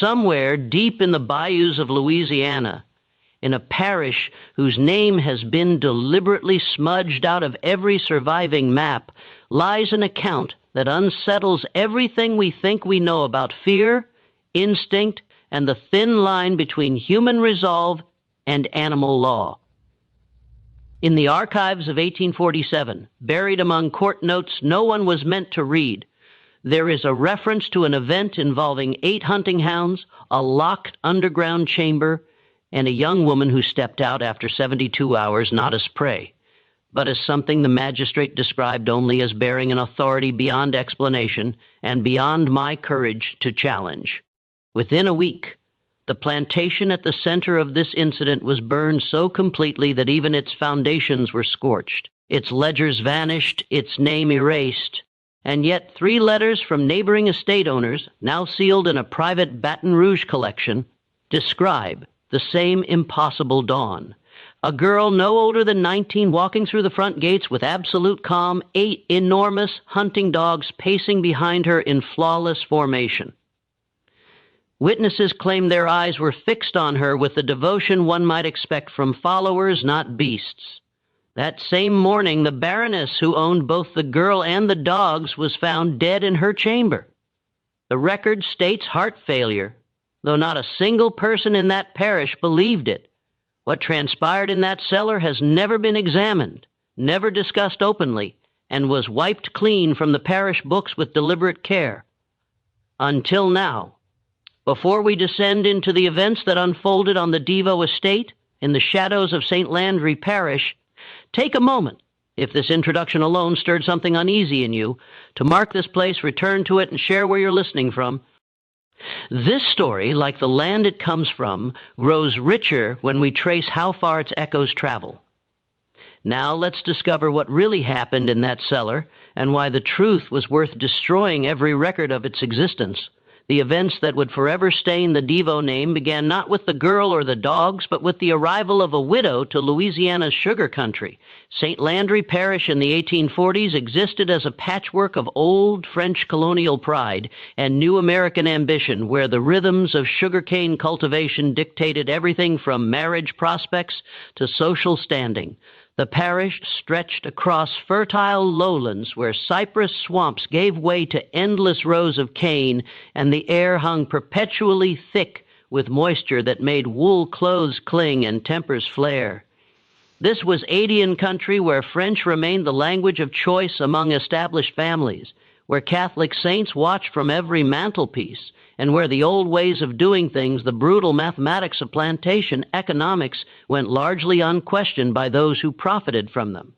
Somewhere deep in the bayous of Louisiana, in a parish whose name has been deliberately smudged out of every surviving map, lies an account that unsettles everything we think we know about fear, instinct, and the thin line between human resolve and animal law. In the archives of 1847, buried among court notes no one was meant to read, there is a reference to an event involving 8 hunting hounds, a locked underground chamber, and a young woman who stepped out after 72 hours not as prey, but as something the magistrate described only as bearing an authority beyond explanation and beyond my courage to challenge. Within a week, the plantation at the center of this incident was burned so completely that even its foundations were scorched, its ledgers vanished, its name erased, and yet 3 letters from neighboring estate owners, now sealed in a private Baton Rouge collection, describe the same impossible dawn. A girl no older than 19 walking through the front gates with absolute calm, 8 enormous hunting dogs pacing behind her in flawless formation. Witnesses claim their eyes were fixed on her with the devotion one might expect from followers, not beasts. That same morning, the Baroness, who owned both the girl and the dogs, was found dead in her chamber. The record states heart failure, though not a single person in that parish believed it. What transpired in that cellar has never been examined, never discussed openly, and was wiped clean from the parish books with deliberate care. Until now. Before we descend into the events that unfolded on the Devo estate in the shadows of St. Landry Parish, take a moment, if this introduction alone stirred something uneasy in you, to mark this place, return to it, and share where you're listening from. This story, like the land it comes from, grows richer when we trace how far its echoes travel. Now let's discover what really happened in that cellar and why the truth was worth destroying every record of its existence. The events that would forever stain the Devo name began not with the girl or the dogs, but with the arrival of a widow to Louisiana's sugar country. St. Landry Parish in the 1840s existed as a patchwork of old French colonial pride and new American ambition, where the rhythms of sugarcane cultivation dictated everything from marriage prospects to social standing. The parish stretched across fertile lowlands where cypress swamps gave way to endless rows of cane, and the air hung perpetually thick with moisture that made wool clothes cling and tempers flare. This was Adian country where French remained the language of choice among established families, where Catholic saints watched from every mantelpiece, and where the old ways of doing things, the brutal mathematics of plantation economics, went largely unquestioned by those who profited from them.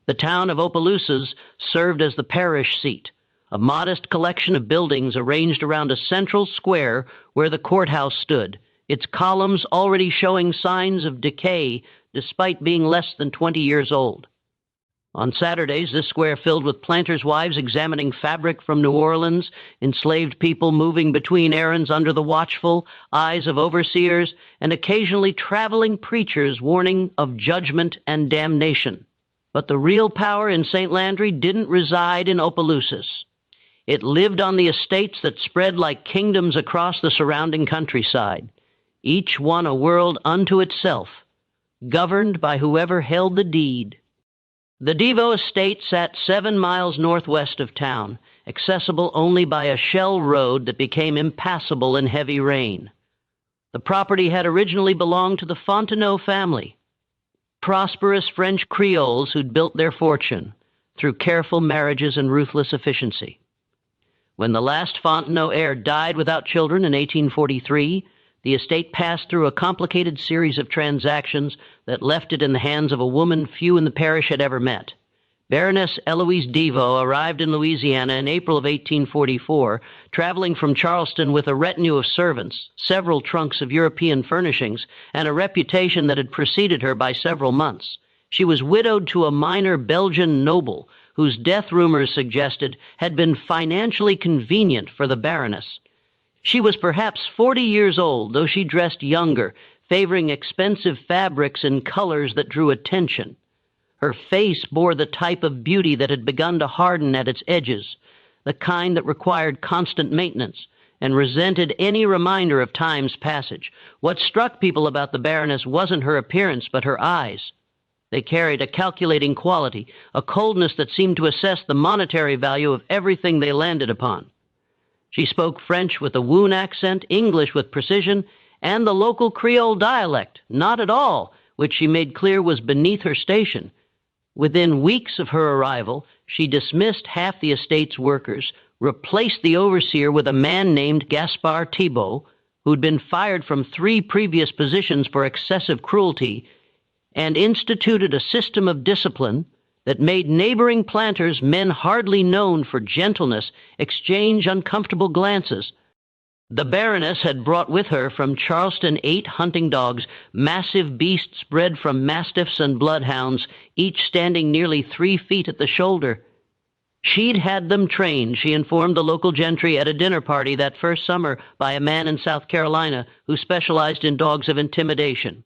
The town of Opelousas served as the parish seat, a modest collection of buildings arranged around a central square where the courthouse stood, its columns already showing signs of decay despite being less than 20 years old. On Saturdays, this square filled with planters' wives examining fabric from New Orleans, enslaved people moving between errands under the watchful eyes of overseers, and occasionally traveling preachers warning of judgment and damnation. But the real power in St. Landry didn't reside in Opelousas. It lived on the estates that spread like kingdoms across the surrounding countryside, each one a world unto itself, governed by whoever held the deed. The Devo estate sat 7 miles northwest of town, accessible only by a shell road that became impassable in heavy rain. The property had originally belonged to the Fontenot family, prosperous French Creoles who'd built their fortune through careful marriages and ruthless efficiency. When the last Fontenot heir died without children in 1843, the estate passed through a complicated series of transactions that left it in the hands of a woman few in the parish had ever met. Baroness Eloise Devo arrived in Louisiana in April of 1844, traveling from Charleston with a retinue of servants, several trunks of European furnishings, and a reputation that had preceded her by several months. She was widowed to a minor Belgian noble, whose death rumors suggested had been financially convenient for the Baroness. She was perhaps 40 years old, though she dressed younger, favoring expensive fabrics and colors that drew attention. Her face bore the type of beauty that had begun to harden at its edges, the kind that required constant maintenance, and resented any reminder of time's passage. What struck people about the Baroness wasn't her appearance, but her eyes. They carried a calculating quality, a coldness that seemed to assess the monetary value of everything they landed upon. She spoke French with a Woon accent, English with precision, and the local Creole dialect, not at all, which she made clear was beneath her station. Within weeks of her arrival, she dismissed half the estate's workers, replaced the overseer with a man named Gaspard Thibault, who'd been fired from 3 previous positions for excessive cruelty, and instituted a system of discipline that made neighboring planters, men hardly known for gentleness, exchange uncomfortable glances. The Baroness had brought with her from Charleston 8 hunting dogs, massive beasts bred from mastiffs and bloodhounds, each standing nearly 3 feet at the shoulder. She'd had them trained, she informed the local gentry at a dinner party that first summer by a man in South Carolina who specialized in dogs of intimidation.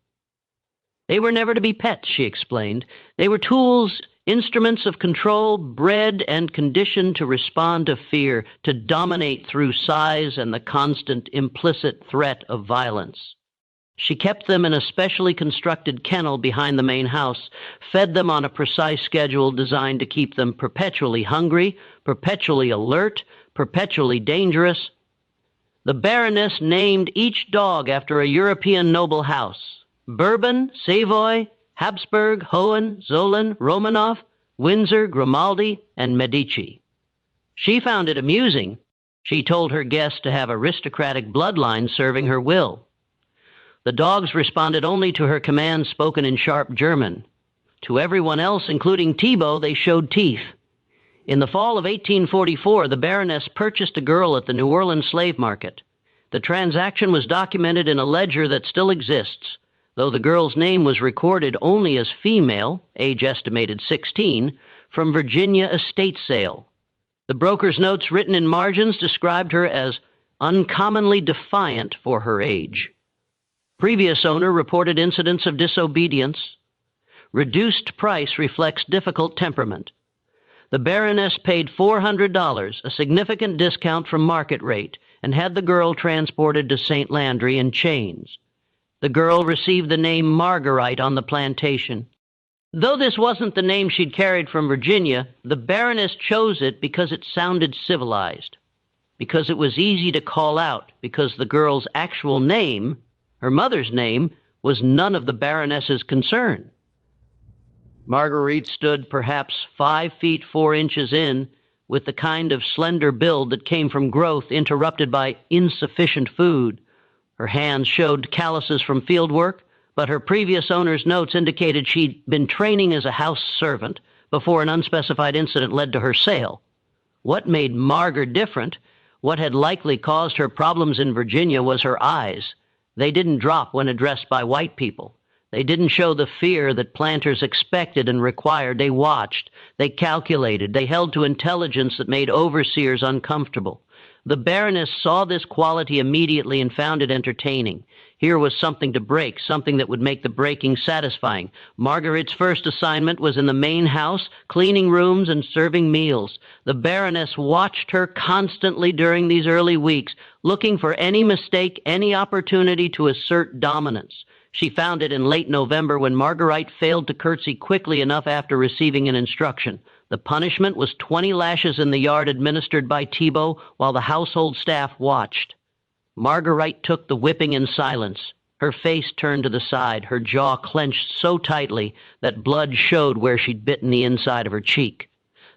They were never to be pets, she explained. They were tools, instruments of control, bred and conditioned to respond to fear, to dominate through size and the constant implicit threat of violence. She kept them in a specially constructed kennel behind the main house, fed them on a precise schedule designed to keep them perpetually hungry, perpetually alert, perpetually dangerous. The Baroness named each dog after a European noble house: Bourbon, Savoy, Habsburg, Hohenzollern, Romanov, Windsor, Grimaldi, and Medici. She found it amusing. She told her guests to have aristocratic bloodlines serving her will. The dogs responded only to her commands spoken in sharp German. To everyone else, including Thibault, they showed teeth. In the fall of 1844, the Baroness purchased a girl at the New Orleans slave market. The transaction was documented in a ledger that still exists, though the girl's name was recorded only as female, age estimated 16, from Virginia estate sale. The broker's notes written in margins described her as uncommonly defiant for her age. Previous owner reported incidents of disobedience. Reduced price reflects difficult temperament. The Baroness paid $400, a significant discount from market rate, and had the girl transported to St. Landry in chains. The girl received the name Marguerite on the plantation. Though this wasn't the name she'd carried from Virginia, the Baroness chose it because it sounded civilized, because it was easy to call out, because the girl's actual name, her mother's name, was none of the Baroness's concern. Marguerite stood perhaps 5 feet 4 inches in, with the kind of slender build that came from growth interrupted by insufficient food. Her hands showed calluses from field work, but her previous owner's notes indicated she'd been training as a house servant before an unspecified incident led to her sale. What made Margar different, what had likely caused her problems in Virginia, was her eyes. They didn't drop when addressed by white people. They didn't show the fear that planters expected and required. They watched, they calculated, they held to intelligence that made overseers uncomfortable. The Baroness saw this quality immediately and found it entertaining. Here was something to break, something that would make the breaking satisfying. Marguerite's first assignment was in the main house, cleaning rooms and serving meals. The Baroness watched her constantly during these early weeks, looking for any mistake, any opportunity to assert dominance. She found it in late November when Marguerite failed to curtsy quickly enough after receiving an instruction. The punishment was 20 lashes in the yard administered by Thibault while the household staff watched. Marguerite took the whipping in silence. Her face turned to the side, her jaw clenched so tightly that blood showed where she'd bitten the inside of her cheek.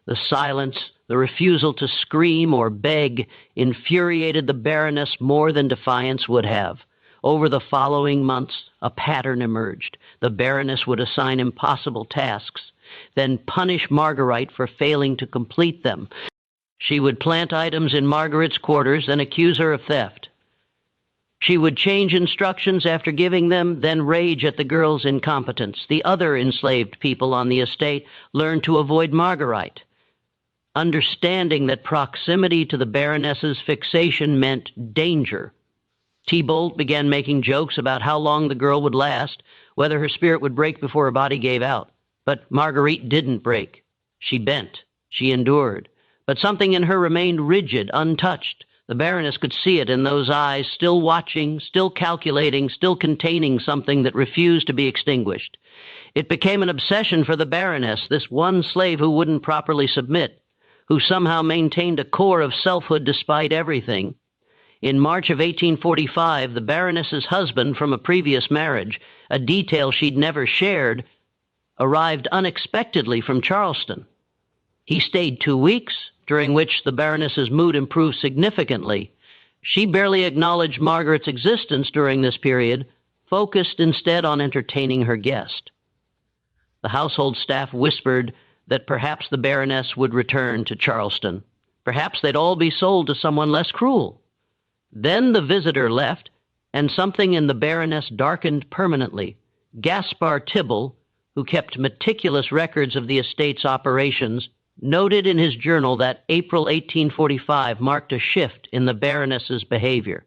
The silence, the refusal to scream or beg, infuriated the Baroness more than defiance would have. Over the following months, a pattern emerged. The Baroness would assign impossible tasks, then punish Marguerite for failing to complete them. She would plant items in Marguerite's quarters, then accuse her of theft. She would change instructions after giving them, then rage at the girl's incompetence. The other enslaved people on the estate learned to avoid Marguerite, understanding that proximity to the Baroness's fixation meant danger. Thibault began making jokes about how long the girl would last, whether her spirit would break before her body gave out. But Marguerite didn't break. She bent. She endured. But something in her remained rigid, untouched. The Baroness could see it in those eyes, still watching, still calculating, still containing something that refused to be extinguished. It became an obsession for the Baroness, this one slave who wouldn't properly submit, who somehow maintained a core of selfhood despite everything. In March of 1845, the Baroness's husband from a previous marriage, a detail she'd never shared, arrived unexpectedly from Charleston. He stayed 2 weeks, during which the Baroness's mood improved significantly. She barely acknowledged Margaret's existence during this period, focused instead on entertaining her guest. The household staff whispered that perhaps the Baroness would return to Charleston. Perhaps they'd all be sold to someone less cruel. Then the visitor left, and something in the Baroness darkened permanently. Gaspar Tibble, who kept meticulous records of the estate's operations, noted in his journal that April 1845 marked a shift in the Baroness's behavior.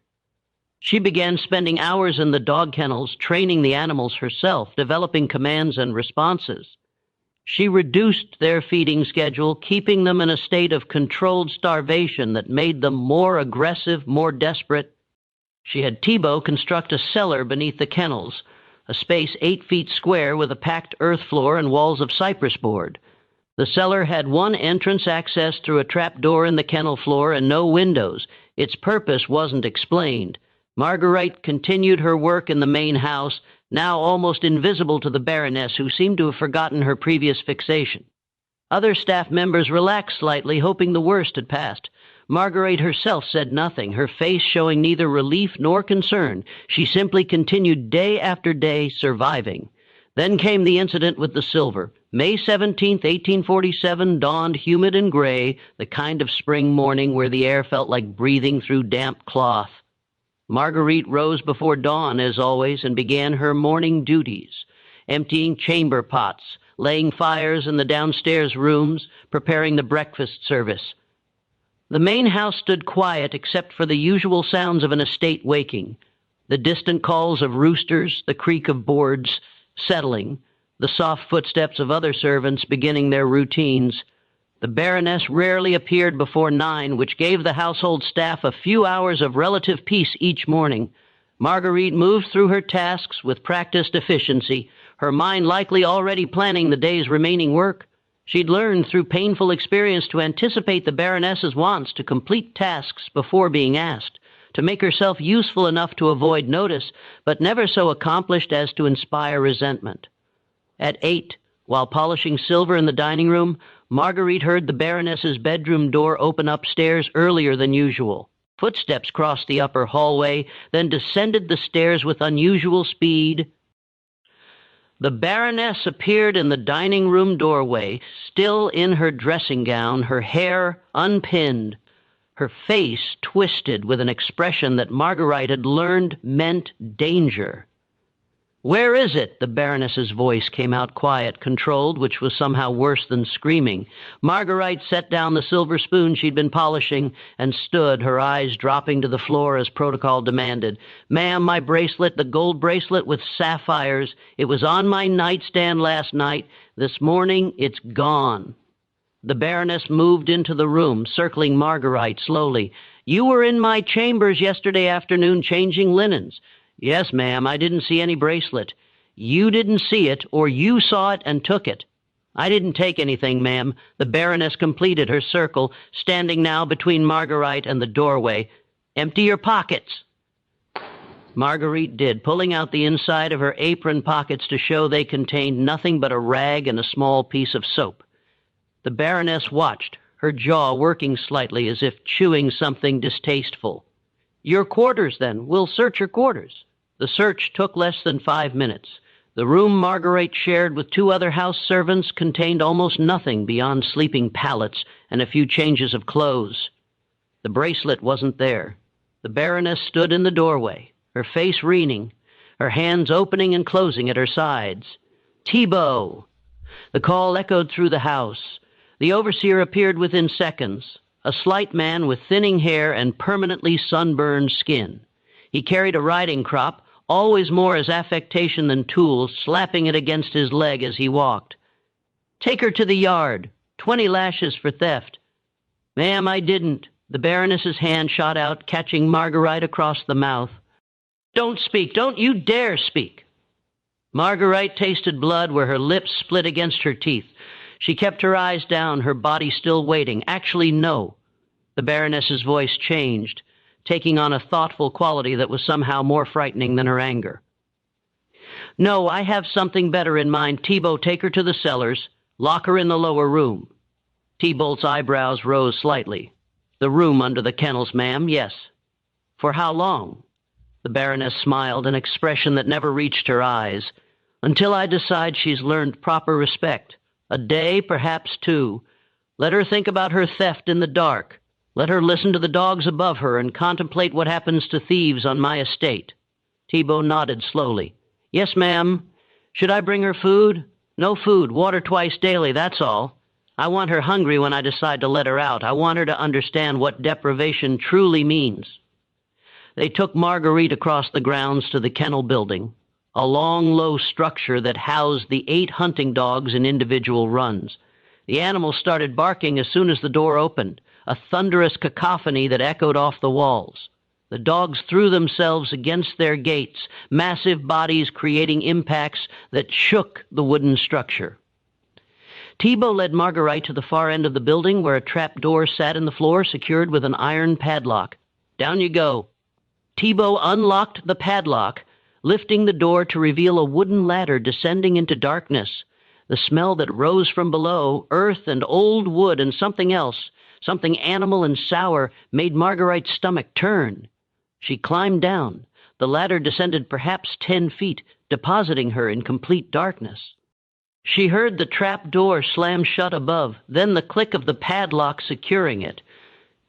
She began spending hours in the dog kennels, training the animals herself, developing commands and responses. She reduced their feeding schedule, keeping them in a state of controlled starvation that made them more aggressive, more desperate. She had Thibault construct a cellar beneath the kennels, a space 8 feet square with a packed earth floor and walls of cypress board. The cellar had one entrance access through a trap door in the kennel floor and no windows. Its purpose wasn't explained. Marguerite continued her work in the main house, now almost invisible to the Baroness, who seemed to have forgotten her previous fixation. Other staff members relaxed slightly, hoping the worst had passed. Marguerite herself said nothing, her face showing neither relief nor concern. She simply continued day after day, surviving. Then came the incident with the silver. May 17th, 1847, dawned humid and gray, the kind of spring morning where the air felt like breathing through damp cloth. Marguerite rose before dawn, as always, and began her morning duties, emptying chamber pots, laying fires in the downstairs rooms, preparing the breakfast service. The main house stood quiet except for the usual sounds of an estate waking, the distant calls of roosters, the creak of boards settling, the soft footsteps of other servants beginning their routines. The Baroness rarely appeared before 9, which gave the household staff a few hours of relative peace each morning. Marguerite moved through her tasks with practiced efficiency, her mind likely already planning the day's remaining work. She'd learned through painful experience to anticipate the Baroness's wants, to complete tasks before being asked, to make herself useful enough to avoid notice, but never so accomplished as to inspire resentment. At 8, while polishing silver in the dining room, Marguerite heard the Baroness's bedroom door open upstairs earlier than usual. Footsteps crossed the upper hallway, then descended the stairs with unusual speed. The Baroness appeared in the dining room doorway, still in her dressing gown, her hair unpinned, her face twisted with an expression that Marguerite had learned meant danger. "Where is it?" The Baroness's voice came out quiet, controlled, which was somehow worse than screaming. Marguerite set down the silver spoon she'd been polishing and stood, her eyes dropping to the floor as protocol demanded. "Ma'am, my bracelet, the gold bracelet with sapphires, it was on my nightstand last night. This morning, it's gone." The Baroness moved into the room, circling Marguerite slowly. "You were in my chambers yesterday afternoon changing linens." "Yes, ma'am, I didn't see any bracelet." "You didn't see it, or you saw it and took it." "I didn't take anything, ma'am." The Baroness completed her circle, standing now between Marguerite and the doorway. "Empty your pockets." Marguerite did, pulling out the inside of her apron pockets to show they contained nothing but a rag and a small piece of soap. The Baroness watched, her jaw working slightly as if chewing something distasteful. "Your quarters, then. We'll search your quarters." The search took less than 5 minutes. The room Marguerite shared with 2 other house servants contained almost nothing beyond sleeping pallets and a few changes of clothes. The bracelet wasn't there. The Baroness stood in the doorway, her face wreathing, her hands opening and closing at her sides. "Thibault!" The call echoed through the house. The overseer appeared within seconds, a slight man with thinning hair and permanently sunburned skin. He carried a riding crop, always more as affectation than tool, slapping it against his leg as he walked. "Take her to the yard. 20 lashes for theft." "Ma'am, I didn't." The Baroness's hand shot out, catching Marguerite across the mouth. "Don't speak! Don't you dare speak!" Marguerite tasted blood where her lips split against her teeth. She kept her eyes down, her body still waiting. "Actually, no." The Baroness's voice changed, taking on a thoughtful quality that was somehow more frightening than her anger. "No, I have something better in mind. Thibault, take her to the cellars. Lock her in the lower room." Thibault's eyebrows rose slightly. "The room under the kennels, ma'am, yes." "For how long?" The Baroness smiled, an expression that never reached her eyes. "Until I decide she's learned proper respect. A day, perhaps 2. Let her think about her theft in the dark. Let her listen to the dogs above her and contemplate what happens to thieves on my estate." Thibault nodded slowly. "Yes, ma'am. Should I bring her food?" "No food. Water twice daily, that's all. I want her hungry when I decide to let her out. I want her to understand what deprivation truly means." They took Marguerite across the grounds to the kennel building, a long, low structure that housed the 8 hunting dogs in individual runs. The animals started barking as soon as the door opened, a thunderous cacophony that echoed off the walls. The dogs threw themselves against their gates, massive bodies creating impacts that shook the wooden structure. Thibault led Marguerite to the far end of the building where a trap door sat in the floor secured with an iron padlock. "Down you go." Thibault unlocked the padlock, lifting the door to reveal a wooden ladder descending into darkness. The smell that rose from below, earth and old wood and something else, something animal and sour, made Marguerite's stomach turn. She climbed down. The ladder descended perhaps 10 feet, depositing her in complete darkness. She heard the trap door slam shut above, then the click of the padlock securing it.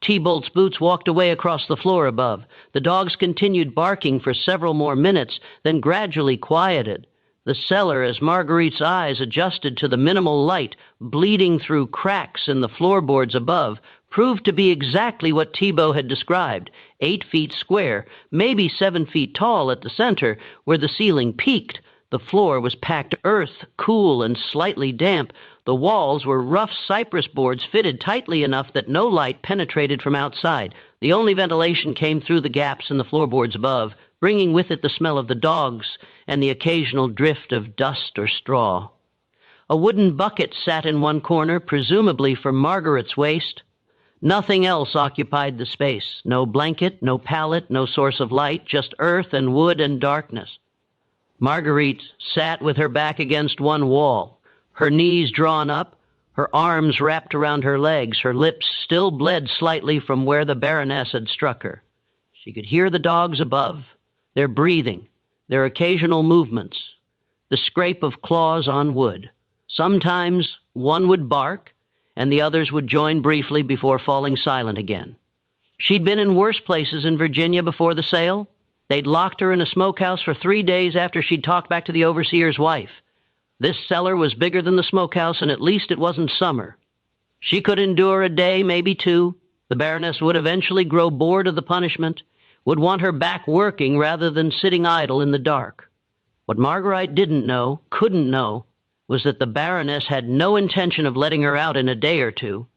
Thibault's boots walked away across the floor above. The dogs continued barking for several more minutes, then gradually quieted. The cellar, as Marguerite's eyes adjusted to the minimal light bleeding through cracks in the floorboards above, proved to be exactly what Thibault had described, 8 feet square, maybe 7 feet tall at the center, where the ceiling peaked. The floor was packed earth, cool and slightly damp. The walls were rough cypress boards fitted tightly enough that no light penetrated from outside. The only ventilation came through the gaps in the floorboards above, bringing with it the smell of the dogs and the occasional drift of dust or straw. A wooden bucket sat in one corner, presumably for Marguerite's waste. Nothing else occupied the space. No blanket, no pallet, no source of light, just earth and wood and darkness. Marguerite sat with her back against one wall, her knees drawn up, her arms wrapped around her legs. Her lips still bled slightly from where the Baroness had struck her. She could hear the dogs above, their breathing, their occasional movements, the scrape of claws on wood. Sometimes one would bark, and the others would join briefly before falling silent again. She'd been in worse places in Virginia before the sale. They'd locked her in a smokehouse for 3 days after she'd talked back to the overseer's wife. This cellar was bigger than the smokehouse, and at least it wasn't summer. She could endure a day, maybe 2. The Baroness would eventually grow bored of the punishment, would want her back working rather than sitting idle in the dark. What Marguerite didn't know, couldn't know, was that the Baroness had no intention of letting her out in a day or 2.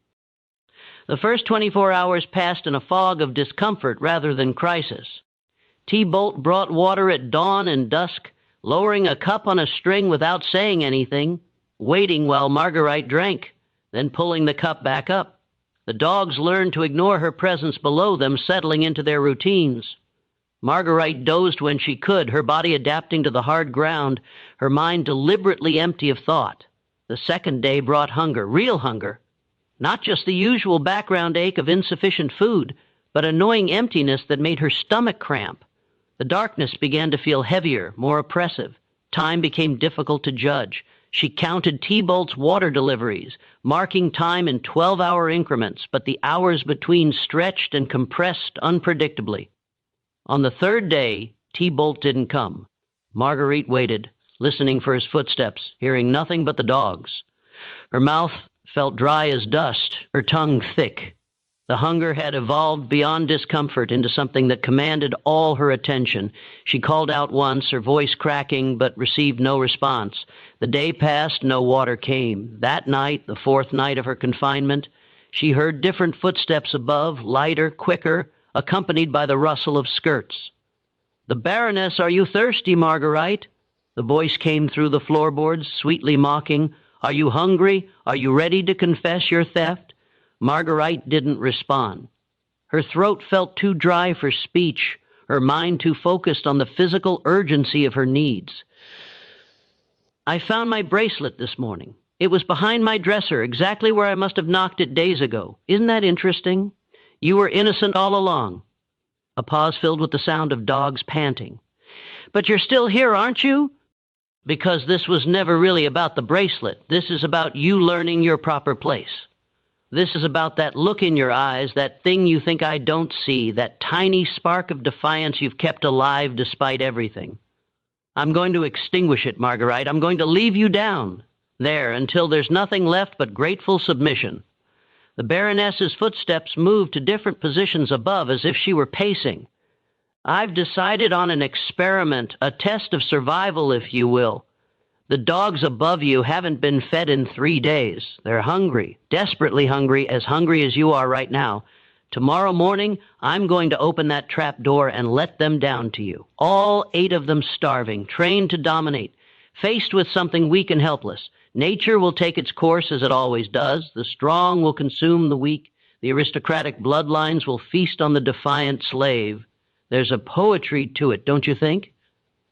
The first 24 hours passed in a fog of discomfort rather than crisis. Thibault brought water at dawn and dusk, lowering a cup on a string without saying anything, waiting while Marguerite drank, then pulling the cup back up. The dogs learned to ignore her presence below them, settling into their routines. Marguerite dozed when she could, her body adapting to the hard ground, her mind deliberately empty of thought. The second day brought hunger, real hunger. Not just the usual background ache of insufficient food, but annoying emptiness that made her stomach cramp. The darkness began to feel heavier, more oppressive. Time became difficult to judge. She counted Thibault's water deliveries, marking time in 12-hour increments, but the hours between stretched and compressed unpredictably. On the 3rd day, Thibault didn't come. Marguerite waited, listening for his footsteps, hearing nothing but the dogs. Her mouth felt dry as dust, her tongue thick. The hunger had evolved beyond discomfort into something that commanded all her attention. She called out once, her voice cracking, but received no response. The day passed, no water came. That night, the 4th night of her confinement, She heard different footsteps above, lighter, quicker, accompanied by the rustle of skirts. "The Baroness, are you thirsty, Marguerite?" The voice came through the floorboards, sweetly mocking. "Are you hungry? Are you ready to confess your theft?" Marguerite didn't respond. Her throat felt too dry for speech, her mind too focused on the physical urgency of her needs. "I found my bracelet this morning. It was behind my dresser, exactly where I must have knocked it days ago. Isn't that interesting? You were innocent all along." A pause filled with the sound of dogs panting. "But you're still here, aren't you?" "Because this was never really about the bracelet. This is about you learning your proper place. This is about that look in your eyes, that thing you think I don't see, that tiny spark of defiance you've kept alive despite everything. I'm going to extinguish it, Marguerite. I'm going to leave you down there until there's nothing left but grateful submission." The Baroness's footsteps moved to different positions above as if she were pacing. "I've decided on an experiment, a test of survival, if you will. The dogs above you haven't been fed in 3 days. They're hungry, desperately hungry as you are right now. Tomorrow morning, I'm going to open that trap door and let them down to you. All 8 of them starving, trained to dominate, faced with something weak and helpless. Nature will take its course as it always does. The strong will consume the weak. The aristocratic bloodlines will feast on the defiant slave. There's a poetry to it, don't you think?"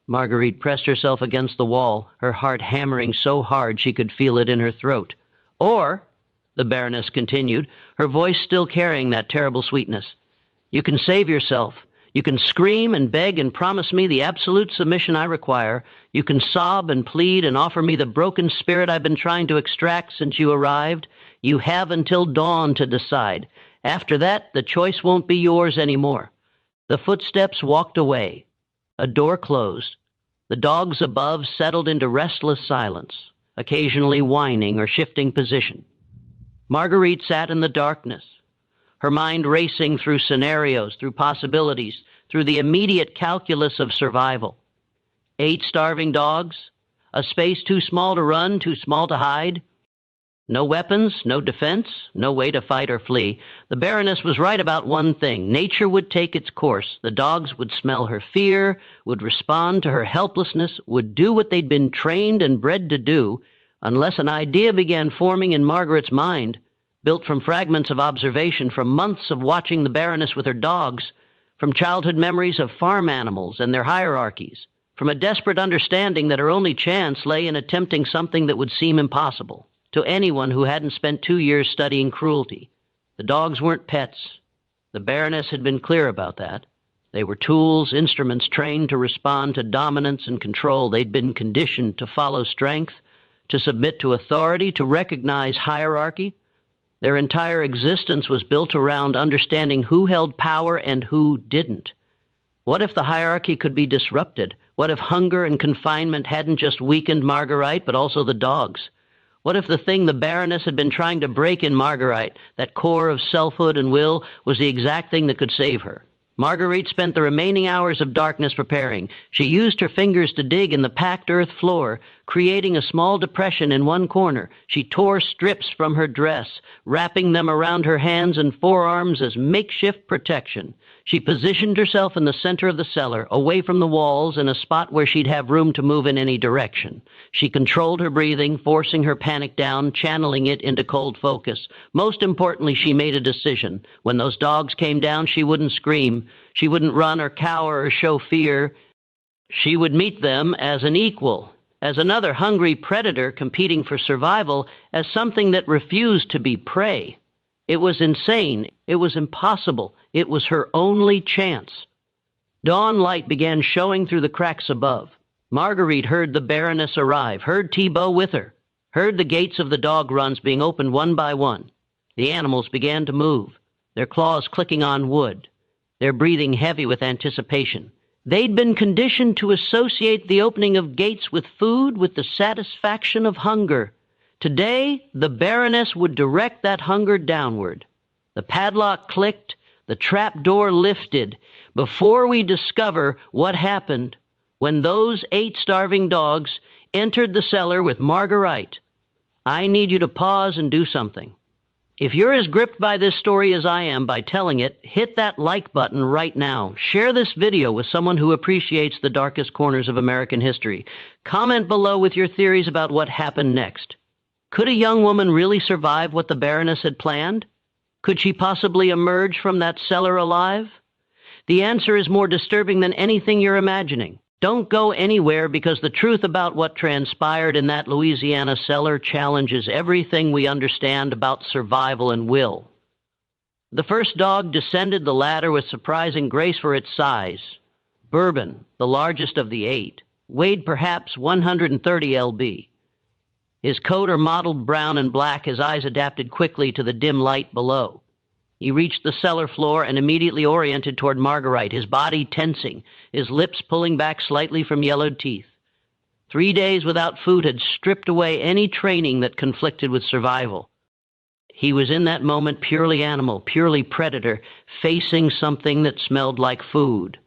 Marguerite pressed herself against the wall, her heart hammering so hard she could feel it in her throat. "Or," the Baroness continued, her voice still carrying that terrible sweetness, "you can save yourself. You can scream and beg and promise me the absolute submission I require. You can sob and plead and offer me the broken spirit I've been trying to extract since you arrived. You have until dawn to decide. After that, the choice won't be yours anymore." The footsteps walked away. A door closed. The dogs above settled into restless silence, occasionally whining or shifting position. Marguerite sat in the darkness, her mind racing through scenarios, through possibilities, through the immediate calculus of survival. 8 starving dogs, a space too small to run, too small to hide. No weapons, no defense, no way to fight or flee. The Baroness was right about one thing. Nature would take its course. The dogs would smell her fear, would respond to her helplessness, would do what they'd been trained and bred to do, unless an idea began forming in Margaret's mind, built from fragments of observation, from months of watching the Baroness with her dogs, from childhood memories of farm animals and their hierarchies, from a desperate understanding that her only chance lay in attempting something that would seem impossible to anyone who hadn't spent 2 years studying cruelty. The dogs weren't pets. The Baroness had been clear about that. They were tools, instruments trained to respond to dominance and control. They'd been conditioned to follow strength, to submit to authority, to recognize hierarchy. Their entire existence was built around understanding who held power and who didn't. What if the hierarchy could be disrupted? What if hunger and confinement hadn't just weakened Marguerite, but also the dogs? What if the thing the Baroness had been trying to break in Marguerite, that core of selfhood and will, was the exact thing that could save her? Marguerite spent the remaining hours of darkness preparing. She used her fingers to dig in the packed earth floor, creating a small depression in one corner. She tore strips from her dress, wrapping them around her hands and forearms as makeshift protection. She positioned herself in the center of the cellar, away from the walls, in a spot where she'd have room to move in any direction. She controlled her breathing, forcing her panic down, channeling it into cold focus. Most importantly, she made a decision. When those dogs came down, she wouldn't scream. She wouldn't run or cower or show fear. She would meet them as an equal, as another hungry predator competing for survival, as something that refused to be prey. It was insane. It was impossible. It was her only chance. Dawn light began showing through the cracks above. Marguerite heard the Baroness arrive, heard Thibault with her, heard the gates of the dog runs being opened one by one. The animals began to move, their claws clicking on wood, their breathing heavy with anticipation. They'd been conditioned to associate the opening of gates with food, with the satisfaction of hunger. Today, the Baroness would direct that hunger downward. The padlock clicked, the trap door lifted. Before we discover what happened when those 8 starving dogs entered the cellar with Marguerite, I need you to pause and do something. If you're as gripped by this story as I am by telling it, hit that like button right now. Share this video with someone who appreciates the darkest corners of American history. Comment below with your theories about what happened next. Could a young woman really survive what the Baroness had planned? Could she possibly emerge from that cellar alive? The answer is more disturbing than anything you're imagining. Don't go anywhere, because the truth about what transpired in that Louisiana cellar challenges everything we understand about survival and will. The first dog descended the ladder with surprising grace for its size. Bourbon, the largest of the 8, weighed perhaps 130 lb. His coat are mottled brown and black, his eyes adapted quickly to the dim light below. He reached the cellar floor and immediately oriented toward Marguerite, his body tensing, his lips pulling back slightly from yellowed teeth. 3 days without food had stripped away any training that conflicted with survival. He was in that moment purely animal, purely predator, facing something that smelled like food.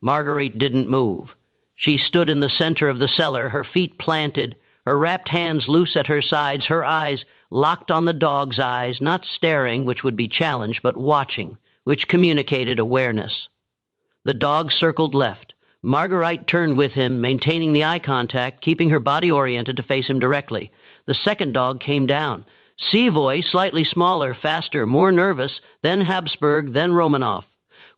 Marguerite didn't move. She stood in the center of the cellar, her feet planted, her wrapped hands loose at her sides, her eyes locked on the dog's eyes, not staring, which would be challenge, but watching, which communicated awareness. The dog circled left. Marguerite turned with him, maintaining the eye contact, keeping her body oriented to face him directly. The second dog came down. Seavoy, slightly smaller, faster, more nervous, then Habsburg, then Romanoff.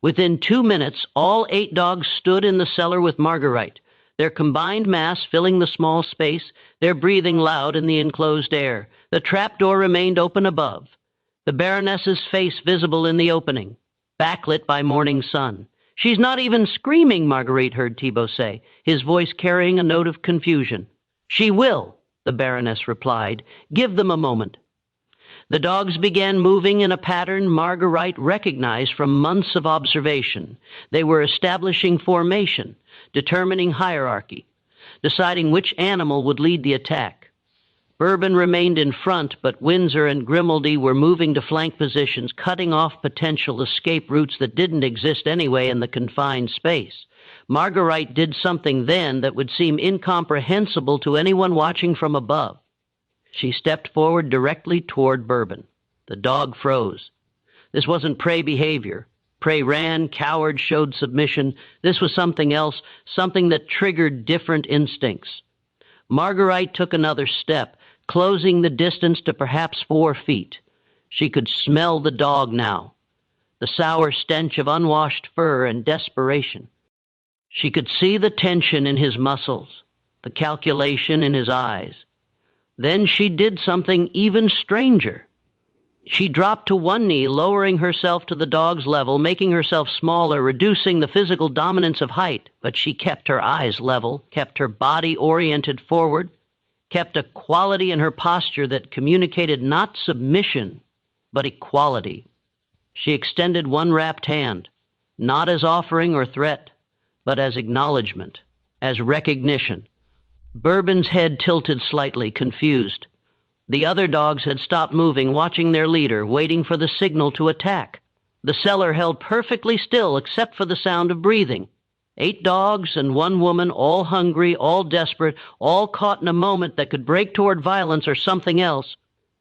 Within 2 minutes, all 8 dogs stood in the cellar with Marguerite, their combined mass filling the small space, their breathing loud in the enclosed air. The trapdoor remained open above, the Baroness's face visible in the opening, backlit by morning sun. "She's not even screaming," Marguerite heard Thibault say, his voice carrying a note of confusion. "She will," the Baroness replied. "Give them a moment." The dogs began moving in a pattern Marguerite recognized from months of observation. They were establishing formation, determining hierarchy, deciding which animal would lead the attack. Bourbon remained in front, but Windsor and Grimaldi were moving to flank positions, cutting off potential escape routes that didn't exist anyway in the confined space. Marguerite did something then that would seem incomprehensible to anyone watching from above. She stepped forward directly toward Bourbon. The dog froze. This wasn't prey behavior. Prey ran, cowered, showed submission. This was something else, something that triggered different instincts. Marguerite took another step, closing the distance to perhaps 4 feet. She could smell the dog now, the sour stench of unwashed fur and desperation. She could see the tension in his muscles, the calculation in his eyes. Then she did something even stranger. She dropped to one knee, lowering herself to the dog's level, making herself smaller, reducing the physical dominance of height, but she kept her eyes level, kept her body oriented forward, kept a quality in her posture that communicated not submission, but equality. She extended one wrapped hand, not as offering or threat, but as acknowledgement, as recognition. Bourbon's head tilted slightly, confused. The other dogs had stopped moving, watching their leader, waiting for the signal to attack. The cellar held perfectly still except for the sound of breathing. 8 dogs and 1 woman, all hungry, all desperate, all caught in a moment that could break toward violence or something else.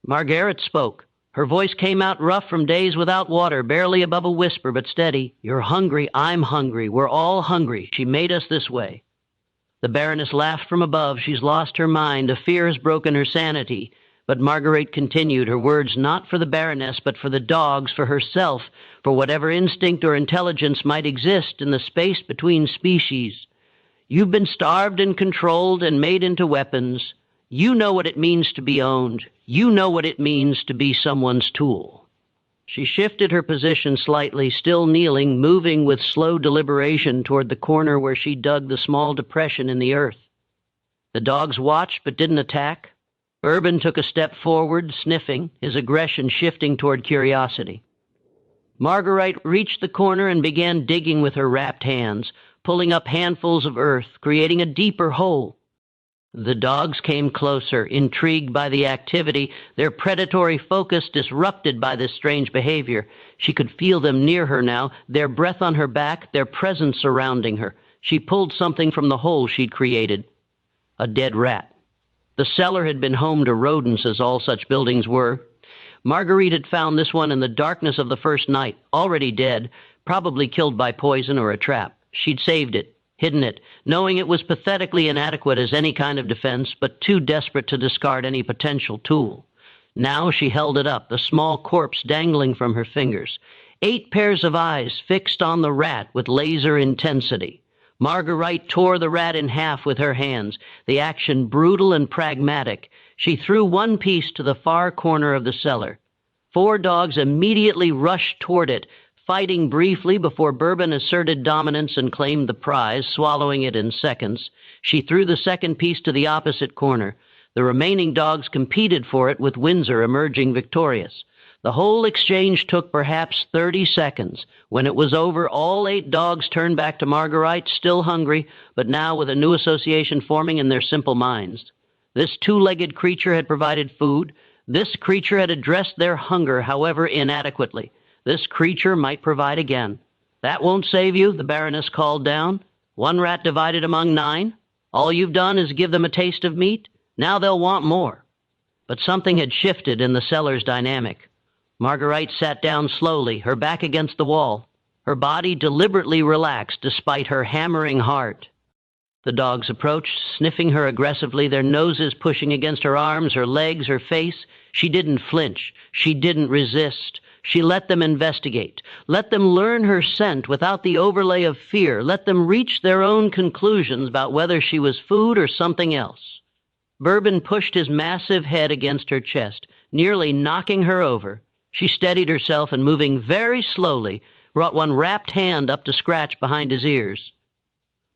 Marguerite spoke. Her voice came out rough from days without water, barely above a whisper, but steady. "You're hungry, I'm hungry, we're all hungry. She made us this way." The Baroness laughed from above. "She's lost her mind. A fear has broken her sanity." But Marguerite continued, her words not for the Baroness, but for the dogs, for herself, for whatever instinct or intelligence might exist in the space between species. "You've been starved and controlled and made into weapons. You know what it means to be owned. You know what it means to be someone's tool." She shifted her position slightly, still kneeling, moving with slow deliberation toward the corner where she dug the small depression in the earth. The dogs watched but didn't attack. Bourbon took a step forward, sniffing, his aggression shifting toward curiosity. Marguerite reached the corner and began digging with her wrapped hands, pulling up handfuls of earth, creating a deeper hole. The dogs came closer, intrigued by the activity, their predatory focus disrupted by this strange behavior. She could feel them near her now, their breath on her back, their presence surrounding her. She pulled something from the hole she'd created. A dead rat. The cellar had been home to rodents, as all such buildings were. Marguerite had found this one in the darkness of the first night, already dead, probably killed by poison or a trap. She'd saved it, hidden it, knowing it was pathetically inadequate as any kind of defense, but too desperate to discard any potential tool. Now she held it up, the small corpse dangling from her fingers. 8 pairs of eyes fixed on the rat with laser intensity. Marguerite tore the rat in half with her hands, the action brutal and pragmatic. She threw one piece to the far corner of the cellar. 4 dogs immediately rushed toward it, fighting briefly before Bourbon asserted dominance and claimed the prize, swallowing it in seconds. She threw the second piece to the opposite corner. The remaining dogs competed for it, with Windsor emerging victorious. The whole exchange took perhaps 30 seconds. When it was over, all 8 dogs turned back to Marguerite, still hungry, but now with a new association forming in their simple minds. This 2-legged creature had provided food. This creature had addressed their hunger, however inadequately. This creature might provide again. That won't save you, the Baroness called down. 1 rat divided among 9. All you've done is give them a taste of meat. Now they'll want more. But something had shifted in the cellar's dynamic. Marguerite sat down slowly, her back against the wall. Her body deliberately relaxed despite her hammering heart. The dogs approached, sniffing her aggressively, their noses pushing against her arms, her legs, her face. She didn't flinch. She didn't resist. She let them investigate. Let them learn her scent without the overlay of fear. Let them reach their own conclusions about whether she was food or something else. Bourbon pushed his massive head against her chest, nearly knocking her over. She steadied herself and, moving very slowly, brought one wrapped hand up to scratch behind his ears.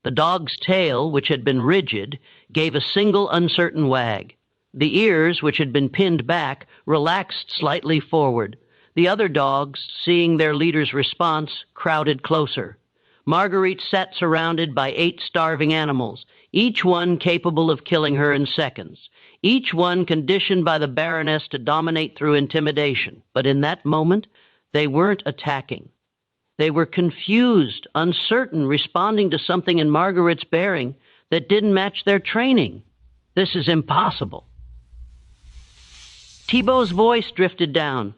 The dog's tail, which had been rigid, gave a single uncertain wag. The ears, which had been pinned back, relaxed slightly forward. The other dogs, seeing their leader's response, crowded closer. Marguerite sat surrounded by 8 starving animals, each one capable of killing her in seconds, each one conditioned by the Baroness to dominate through intimidation. But in that moment, they weren't attacking. They were confused, uncertain, responding to something in Marguerite's bearing that didn't match their training. This is impossible. Thibault's voice drifted down.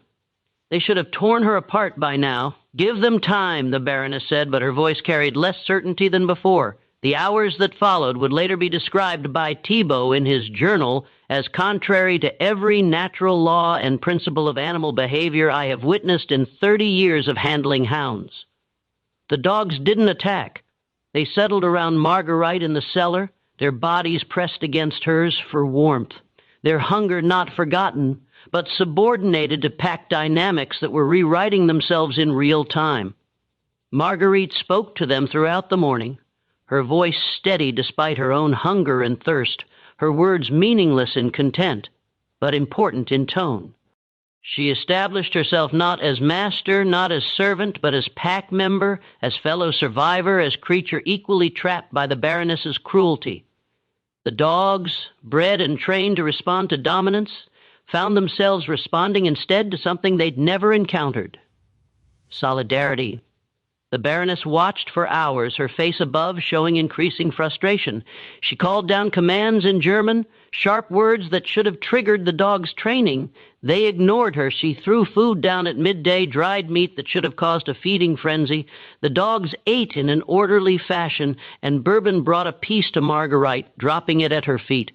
They should have torn her apart by now. Give them time, the Baroness said, but her voice carried less certainty than before. The hours that followed would later be described by Thibault in his journal as contrary to every natural law and principle of animal behavior I have witnessed in 30 years of handling hounds. The dogs didn't attack. They settled around Marguerite in the cellar, their bodies pressed against hers for warmth, their hunger not forgotten, but subordinated to pack dynamics that were rewriting themselves in real time. Marguerite spoke to them throughout the morning, her voice steady despite her own hunger and thirst, her words meaningless in content, but important in tone. She established herself not as master, not as servant, but as pack member, as fellow survivor, as creature equally trapped by the Baroness's cruelty. The dogs, bred and trained to respond to dominance, found themselves responding instead to something they'd never encountered: solidarity. The Baroness watched for hours, her face above showing increasing frustration. She called down commands in German, sharp words that should have triggered the dog's training. They ignored her. She threw food down at midday, dried meat that should have caused a feeding frenzy. The dogs ate in an orderly fashion, and Bourbon brought a piece to Marguerite, dropping it at her feet.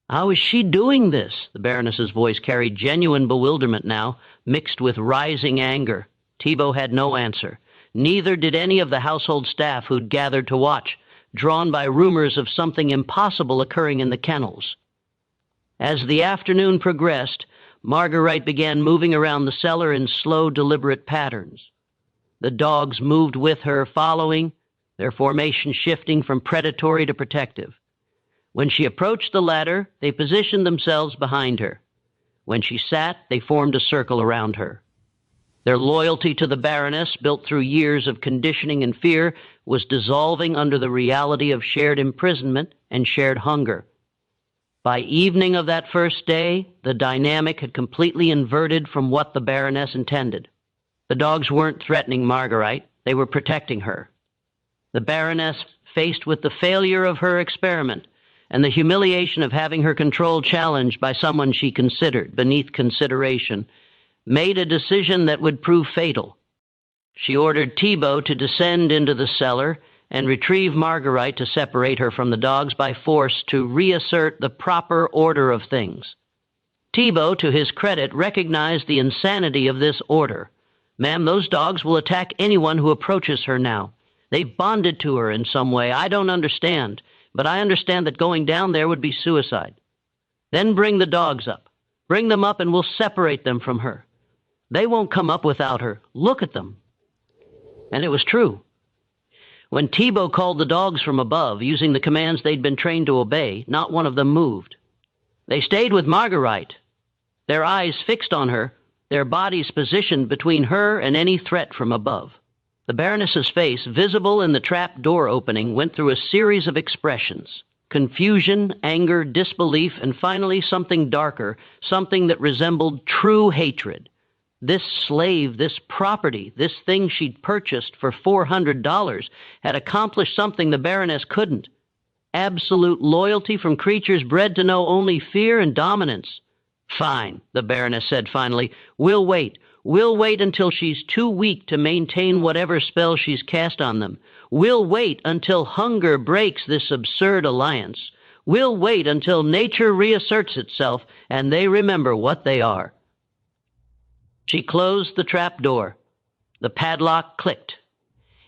How is she doing this? The Baroness's voice carried genuine bewilderment now, mixed with rising anger. Thibault had no answer. Neither did any of the household staff who'd gathered to watch, drawn by rumors of something impossible occurring in the kennels. As the afternoon progressed, Marguerite began moving around the cellar in slow, deliberate patterns. The dogs moved with her, following, their formation shifting from predatory to protective. When she approached the ladder, they positioned themselves behind her. When she sat, they formed a circle around her. Their loyalty to the Baroness, built through years of conditioning and fear, was dissolving under the reality of shared imprisonment and shared hunger. By evening of that first day, the dynamic had completely inverted from what the Baroness intended. The dogs weren't threatening Marguerite, they were protecting her. The Baroness, faced with the failure of her experiment and the humiliation of having her control challenged by someone she considered beneath consideration, made a decision that would prove fatal. She ordered Thibaut to descend into the cellar and retrieve Marguerite to separate her from the dogs by force to reassert the proper order of things. Thibaut, to his credit, recognized the insanity of this order. "Ma'am, those dogs will attack anyone who approaches her now. They've bonded to her in some way. I don't understand, but I understand that going down there would be suicide. Then bring the dogs up. Bring them up and we'll separate them from her. They won't come up without her. Look at them." And it was true. When Thibaut called the dogs from above, using the commands they'd been trained to obey, not one of them moved. They stayed with Marguerite, their eyes fixed on her, their bodies positioned between her and any threat from above. The Baroness's face, visible in the trap door opening, went through a series of expressions: confusion, anger, disbelief, and finally something darker, something that resembled true hatred. This slave, this property, this thing she'd purchased for $400 had accomplished something the Baroness couldn't. Absolute loyalty from creatures bred to know only fear and dominance. "Fine," the Baroness said finally. We'll wait. We'll wait until she's too weak to maintain whatever spell she's cast on them. We'll wait until hunger breaks this absurd alliance. We'll wait until nature reasserts itself and they remember what they are." She closed the trap door. The padlock clicked.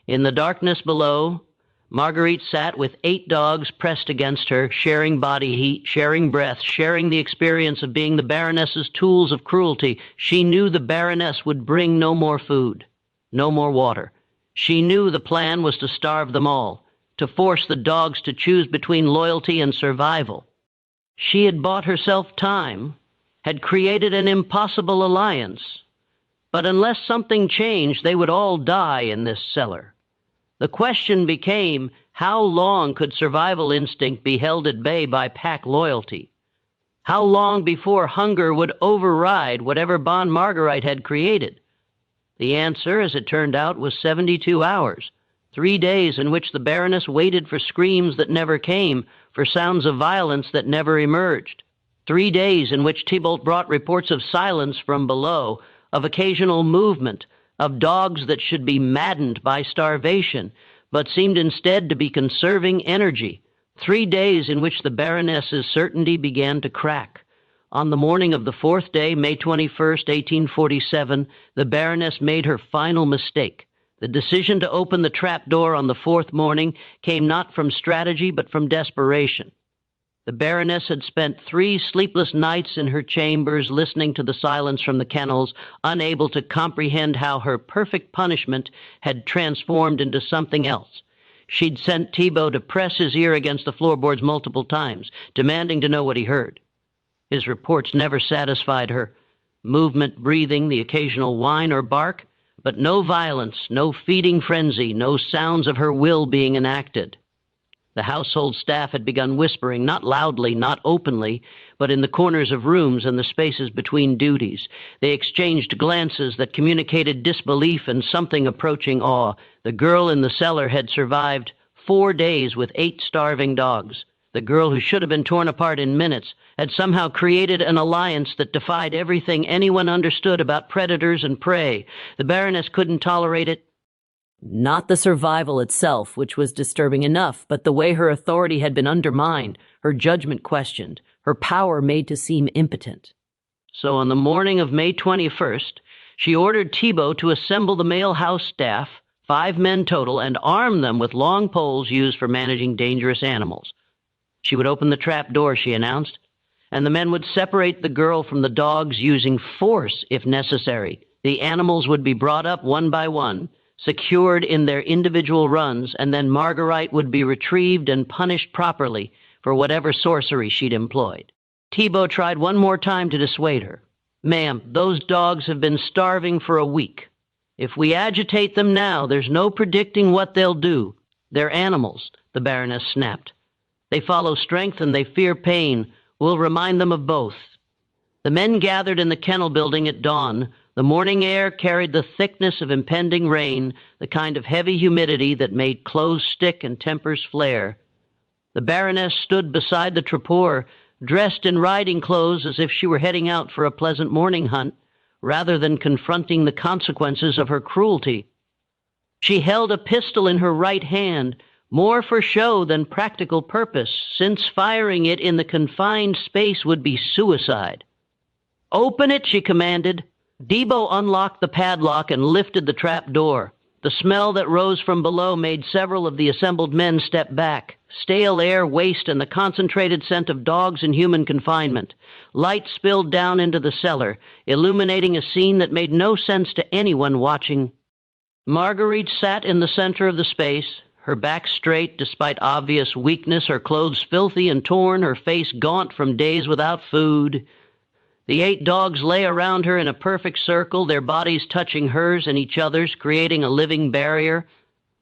In the darkness below, Marguerite sat with 8 dogs pressed against her, sharing body heat, sharing breath, sharing the experience of being the Baroness's tools of cruelty. She knew the Baroness would bring no more food, no more water. She knew the plan was to starve them all, to force the dogs to choose between loyalty and survival. She had bought herself time, had created an impossible alliance. But unless something changed, they would all die in this cellar. The question became, how long could survival instinct be held at bay by pack loyalty? How long before hunger would override whatever bond Marguerite had created? The answer, as it turned out, was 72 hours, 3 days in which the Baroness waited for screams that never came, for sounds of violence that never emerged. 3 days in which Thibaut brought reports of silence from below, of occasional movement, of dogs that should be maddened by starvation, but seemed instead to be conserving energy. 3 days in which the Baroness's certainty began to crack. On the morning of the 4th day, May 21st, 1847, the Baroness made her final mistake. The decision to open the trap door on the 4th morning came not from strategy but from desperation. The Baroness had spent 3 sleepless nights in her chambers listening to the silence from the kennels, unable to comprehend how her perfect punishment had transformed into something else. She'd sent Thibaut to press his ear against the floorboards multiple times, demanding to know what he heard. His reports never satisfied her. Movement, breathing, the occasional whine or bark, but no violence, no feeding frenzy, no sounds of her will being enacted. The household staff had begun whispering, not loudly, not openly, but in the corners of rooms and the spaces between duties. They exchanged glances that communicated disbelief and something approaching awe. The girl in the cellar had survived 4 days with 8 starving dogs. The girl who should have been torn apart in minutes had somehow created an alliance that defied everything anyone understood about predators and prey. The Baroness couldn't tolerate it. Not the survival itself, which was disturbing enough, but the way her authority had been undermined, her judgment questioned, her power made to seem impotent. So on the morning of May 21st, she ordered Thibaut to assemble the male house staff, 5 men total, and arm them with long poles used for managing dangerous animals. She would open the trap door, she announced, and the men would separate the girl from the dogs using force if necessary. The animals would be brought up one by one, secured in their individual runs, and then Marguerite would be retrieved and punished properly for whatever sorcery she'd employed. Thibaut tried one more time to dissuade her. "Ma'am, those dogs have been starving for a week. If we agitate them now, there's no predicting what they'll do. They're animals," the Baroness snapped. "They follow strength and they fear pain. We'll remind them of both." The men gathered in the kennel building at dawn. The morning air carried the thickness of impending rain, the kind of heavy humidity that made clothes stick and tempers flare. The Baroness stood beside the trapor, dressed in riding clothes as if she were heading out for a pleasant morning hunt. rather than confronting the consequences of her cruelty. She held a pistol in her right hand, more for show than practical purpose, since firing it in the confined space would be suicide. "Open it," she commanded. Debo unlocked the padlock and lifted the trap door. The smell that rose from below made several of the assembled men step back. Stale air, waste, and the concentrated scent of dogs in human confinement. Light spilled down into the cellar, illuminating a scene that made no sense to anyone watching. Marguerite sat in the center of the space, her back straight despite obvious weakness, her clothes filthy and torn, her face gaunt from days without food. The 8 dogs lay around her in a perfect circle, their bodies touching hers and each other's, creating a living barrier.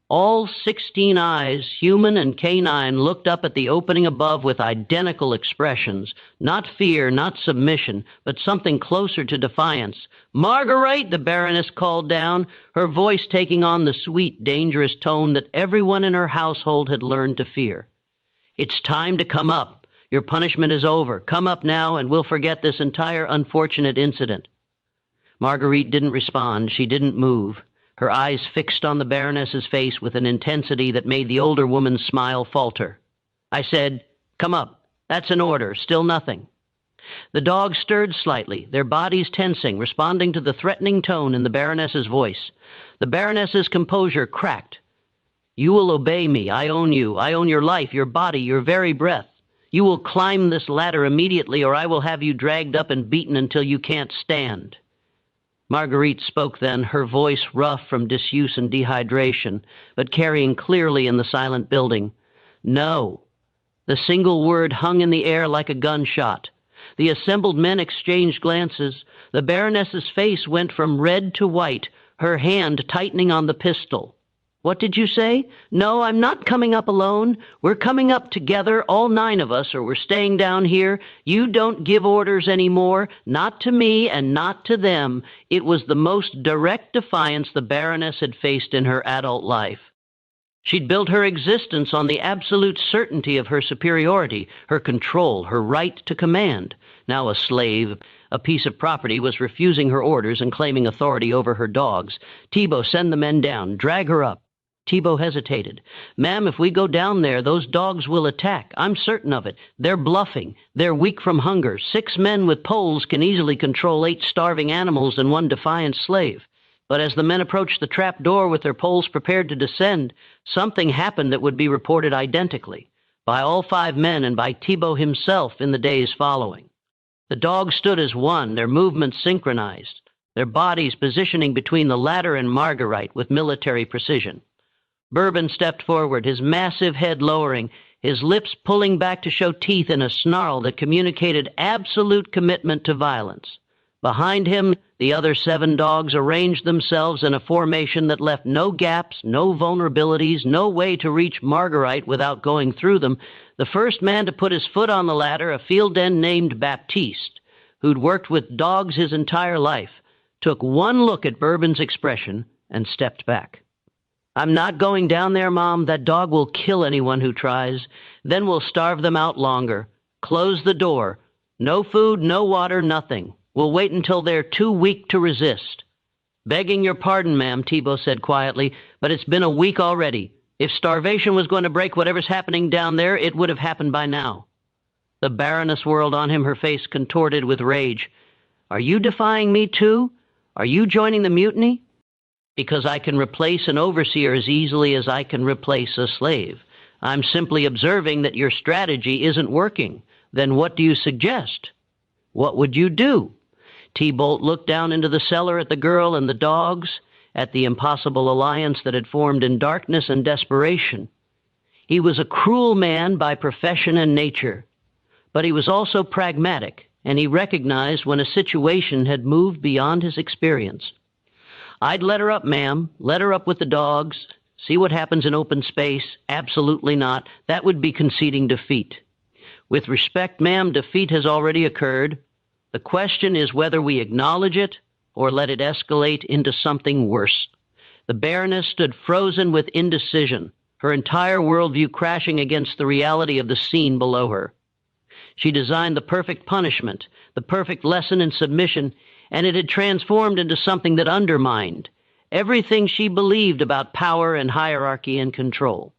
All 16 eyes, human and canine, looked up at the opening above with identical expressions. Not fear, not submission, but something closer to defiance. "Marguerite," the Baroness called down, her voice taking on the sweet, dangerous tone that everyone in her household had learned to fear. "It's time to come up. Your punishment is over. Come up now, and we'll forget this entire unfortunate incident." Marguerite didn't respond. She didn't move, her eyes fixed on the Baroness's face with an intensity that made the older woman's smile falter. I said, "Come up. That's an order. Still nothing." The dogs stirred slightly, their bodies tensing, responding to the threatening tone in the Baroness's voice. The Baroness's composure cracked. "You will obey me. I own you. I own your life, your body, your very breath. You will climb this ladder immediately, or I will have you dragged up and beaten until you can't stand." Marguerite spoke then, her voice rough from disuse and dehydration, but carrying clearly in the silent building. "No." The single word hung in the air like a gunshot. The assembled men exchanged glances. The Baroness's face went from red to white, her hand tightening on the pistol. "What did you say?" "No, I'm not coming up alone. We're coming up together, all 9 of us, or we're staying down here. You don't give orders anymore, not to me and not to them." It was the most direct defiance the Baroness had faced in her adult life. She'd built her existence on the absolute certainty of her superiority, her control, her right to command. Now a slave, a piece of property, was refusing her orders and claiming authority over her dogs. "Thibault, send the men down. Drag her up." Thibault hesitated. "Ma'am, if we go down there, those dogs will attack. I'm certain of it. They're bluffing. They're weak from hunger. 6 men with poles can easily control 8 starving animals and 1 defiant slave." But as the men approached the trap door with their poles prepared to descend, something happened that would be reported identically by all 5 men and by Thibault himself in the days following. The dogs stood as one, their movements synchronized, their bodies positioning between the ladder and Marguerite with military precision. Bourbon stepped forward, his massive head lowering, his lips pulling back to show teeth in a snarl that communicated absolute commitment to violence. Behind him, the other 7 dogs arranged themselves in a formation that left no gaps, no vulnerabilities, no way to reach Marguerite without going through them. The first man to put his foot on the ladder, a field end named Baptiste, who'd worked with dogs his entire life, took one look at Bourbon's expression and stepped back. "I'm not going down there, Mom. That dog will kill anyone who tries. Then we'll starve them out longer. Close the door. No food, no water, nothing. We'll wait until they're too weak to resist." "Begging your pardon, ma'am," Thibault said quietly, "but it's been a week already. If starvation was going to break whatever's happening down there, it would have happened by now." The Baroness whirled on him, her face contorted with rage. "Are you defying me too? Are you joining the mutiny?" "Because I can replace an overseer as easily as I can replace a slave. I'm simply observing that your strategy isn't working. Then what do you suggest? What would you do?" Thibault looked down into the cellar at the girl and the dogs, at the impossible alliance that had formed in darkness and desperation. He was a cruel man by profession and nature, but he was also pragmatic, and he recognized when a situation had moved beyond his experience. "I'd let her up, ma'am. Let her up with the dogs. See what happens in open space? Absolutely not. That would be conceding defeat. With respect, ma'am, defeat has already occurred. The question is whether we acknowledge it or let it escalate into something worse." The Baroness stood frozen with indecision, her entire worldview crashing against the reality of the scene below her. She designed the perfect punishment, the perfect lesson in submission, and it had transformed into something that undermined everything she believed about power and hierarchy and control.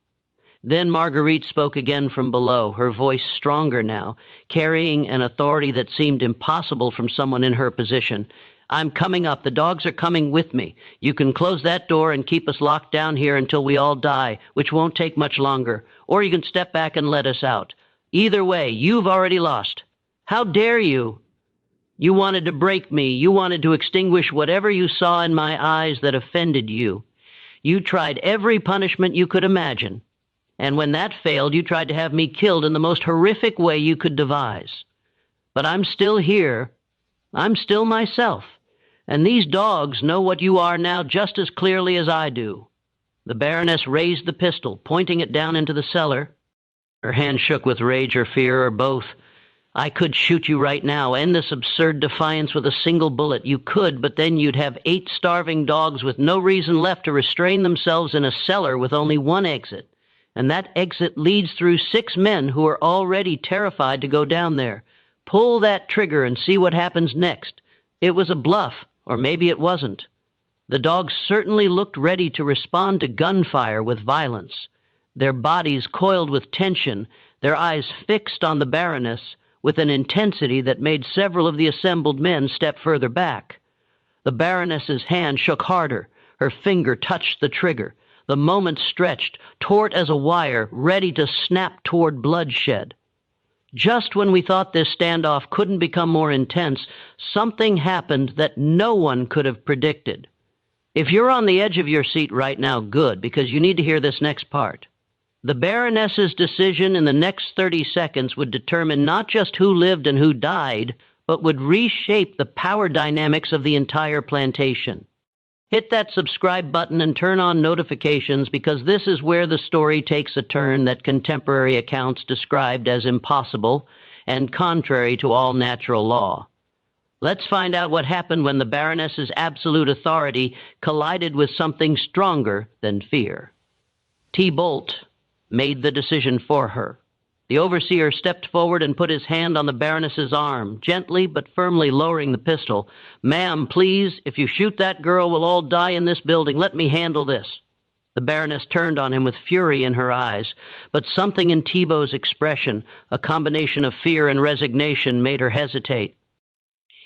Then Marguerite spoke again from below, her voice stronger now, carrying an authority that seemed impossible from someone in her position. "I'm coming up. The dogs are coming with me. You can close that door and keep us locked down here until we all die, which won't take much longer, or you can step back and let us out. Either way, you've already lost. How dare you? You wanted to break me. You wanted to extinguish whatever you saw in my eyes that offended you. You tried every punishment you could imagine. And when that failed, you tried to have me killed in the most horrific way you could devise. But I'm still here. I'm still myself. And these dogs know what you are now just as clearly as I do." The Baroness raised the pistol, pointing it down into the cellar. Her hand shook with rage or fear, or both. "I could shoot you right now, end this absurd defiance with a single bullet. You could, but then you'd have 8 starving dogs with no reason left to restrain themselves in a cellar with only one exit. And that exit leads through 6 men who are already terrified to go down there. Pull that trigger and see what happens next. It was a bluff, or maybe it wasn't. The dogs certainly looked ready to respond to gunfire with violence, their bodies coiled with tension, their eyes fixed on the Baroness with an intensity that made several of the assembled men step further back. The Baroness's hand shook harder. Her finger touched the trigger. The moment stretched, taut as a wire, ready to snap toward bloodshed. Just when we thought this standoff couldn't become more intense, something happened that no one could have predicted. If you're on the edge of your seat right now, good, because you need to hear this next part. The Baroness's decision in the next 30 seconds would determine not just who lived and who died, but would reshape the power dynamics of the entire plantation. Hit that subscribe button and turn on notifications, because this is where the story takes a turn that contemporary accounts described as impossible and contrary to all natural law. Let's find out what happened when the Baroness's absolute authority collided with something stronger than fear. T. Bolt made the decision for her. The overseer stepped forward and put his hand on the Baroness's arm, gently but firmly lowering the pistol. "Ma'am, please, if you shoot that girl, we'll all die in this building. Let me handle this." The Baroness turned on him with fury in her eyes, but something in Thibault's expression, a combination of fear and resignation, made her hesitate.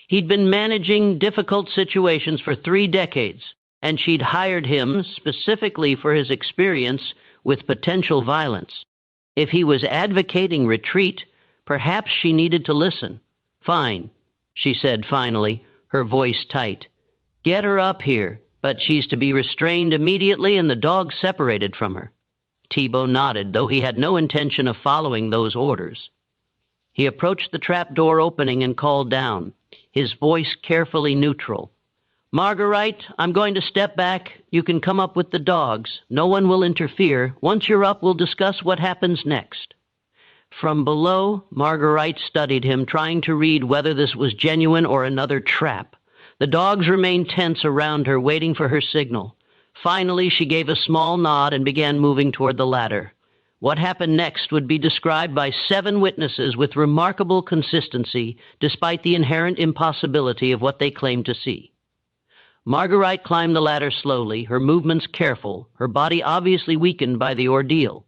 He'd been managing difficult situations for 3 decades, and she'd hired him specifically for his experience with potential violence. If he was advocating retreat, perhaps she needed to listen. "Fine," she said finally, her voice tight. "Get her up here, but she's to be restrained immediately and the dog separated from her." Thibault nodded, though he had no intention of following those orders. He approached the trap door opening and called down, his voice carefully neutral. "Marguerite, I'm going to step back. You can come up with the dogs. No one will interfere. Once you're up, we'll discuss what happens next." From below, Marguerite studied him, trying to read whether this was genuine or another trap. The dogs remained tense around her, waiting for her signal. Finally, she gave a small nod and began moving toward the ladder. What happened next would be described by 7 witnesses with remarkable consistency, despite the inherent impossibility of what they claimed to see. Marguerite climbed the ladder slowly, her movements careful, her body obviously weakened by the ordeal.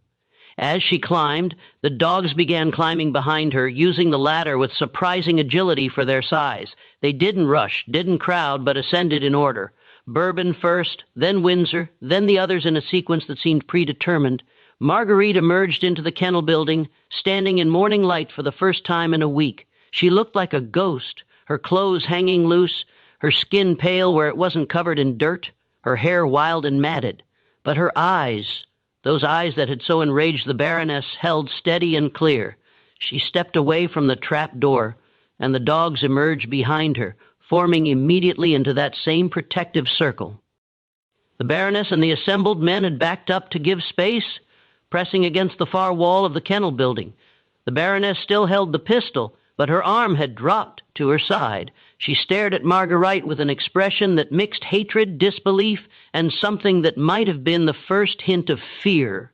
As she climbed, the dogs began climbing behind her, using the ladder with surprising agility for their size. They didn't rush, didn't crowd, but ascended in order. Bourbon first, then Windsor, then the others in a sequence that seemed predetermined. Marguerite emerged into the kennel building, standing in morning light for the first time in a week. She looked like a ghost, her clothes hanging loose, her skin pale where it wasn't covered in dirt, her hair wild and matted. But her eyes, those eyes that had so enraged the Baroness, held steady and clear. She stepped away from the trap door, and the dogs emerged behind her, forming immediately into that same protective circle. The Baroness and the assembled men had backed up to give space, pressing against the far wall of the kennel building. The Baroness still held the pistol, but her arm had dropped to her side. She stared at Marguerite with an expression that mixed hatred, disbelief, and something that might have been the first hint of fear.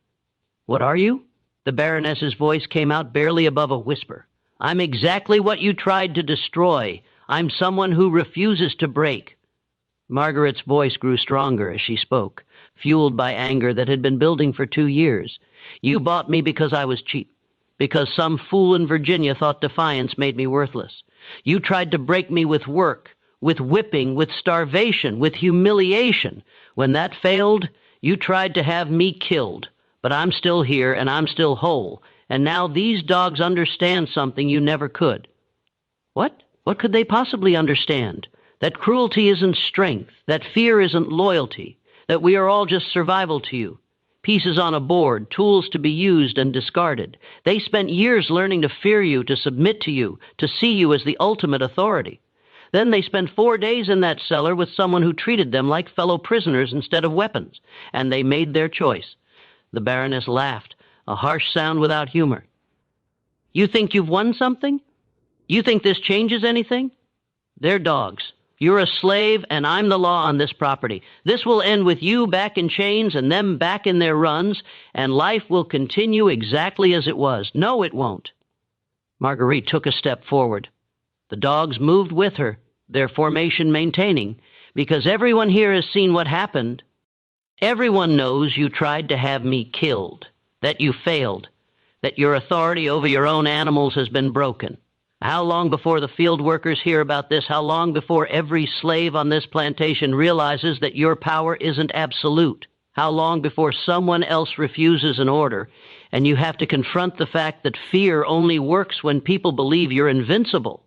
"What are you?" The Baroness's voice came out barely above a whisper. "I'm exactly what you tried to destroy. I'm someone who refuses to break." Margaret's voice grew stronger as she spoke, fueled by anger that had been building for 2 years. "You bought me because I was cheap, because some fool in Virginia thought defiance made me worthless. You tried to break me with work, with whipping, with starvation, with humiliation. When that failed, you tried to have me killed. But I'm still here, and I'm still whole. And now these dogs understand something you never could." What? What could they possibly understand? That cruelty isn't strength, that fear isn't loyalty, that we are all just survival to you. Pieces on a board, tools to be used and discarded. They spent years learning to fear you, to submit to you, to see you as the ultimate authority. Then they spent 4 days in that cellar with someone who treated them like fellow prisoners instead of weapons, and they made their choice. The Baroness laughed, a harsh sound without humor. "You think you've won something? You think this changes anything? They're dogs. You're a slave, and I'm the law on this property. This will end with you back in chains and them back in their runs, and life will continue exactly as it was. No, it won't." Marguerite took a step forward. The dogs moved with her, their formation maintaining, because everyone here has seen what happened. Everyone knows you tried to have me killed, that you failed, that your authority over your own animals has been broken. How long before the field workers hear about this? How long before every slave on this plantation realizes that your power isn't absolute? How long before someone else refuses an order, and you have to confront the fact that fear only works when people believe you're invincible?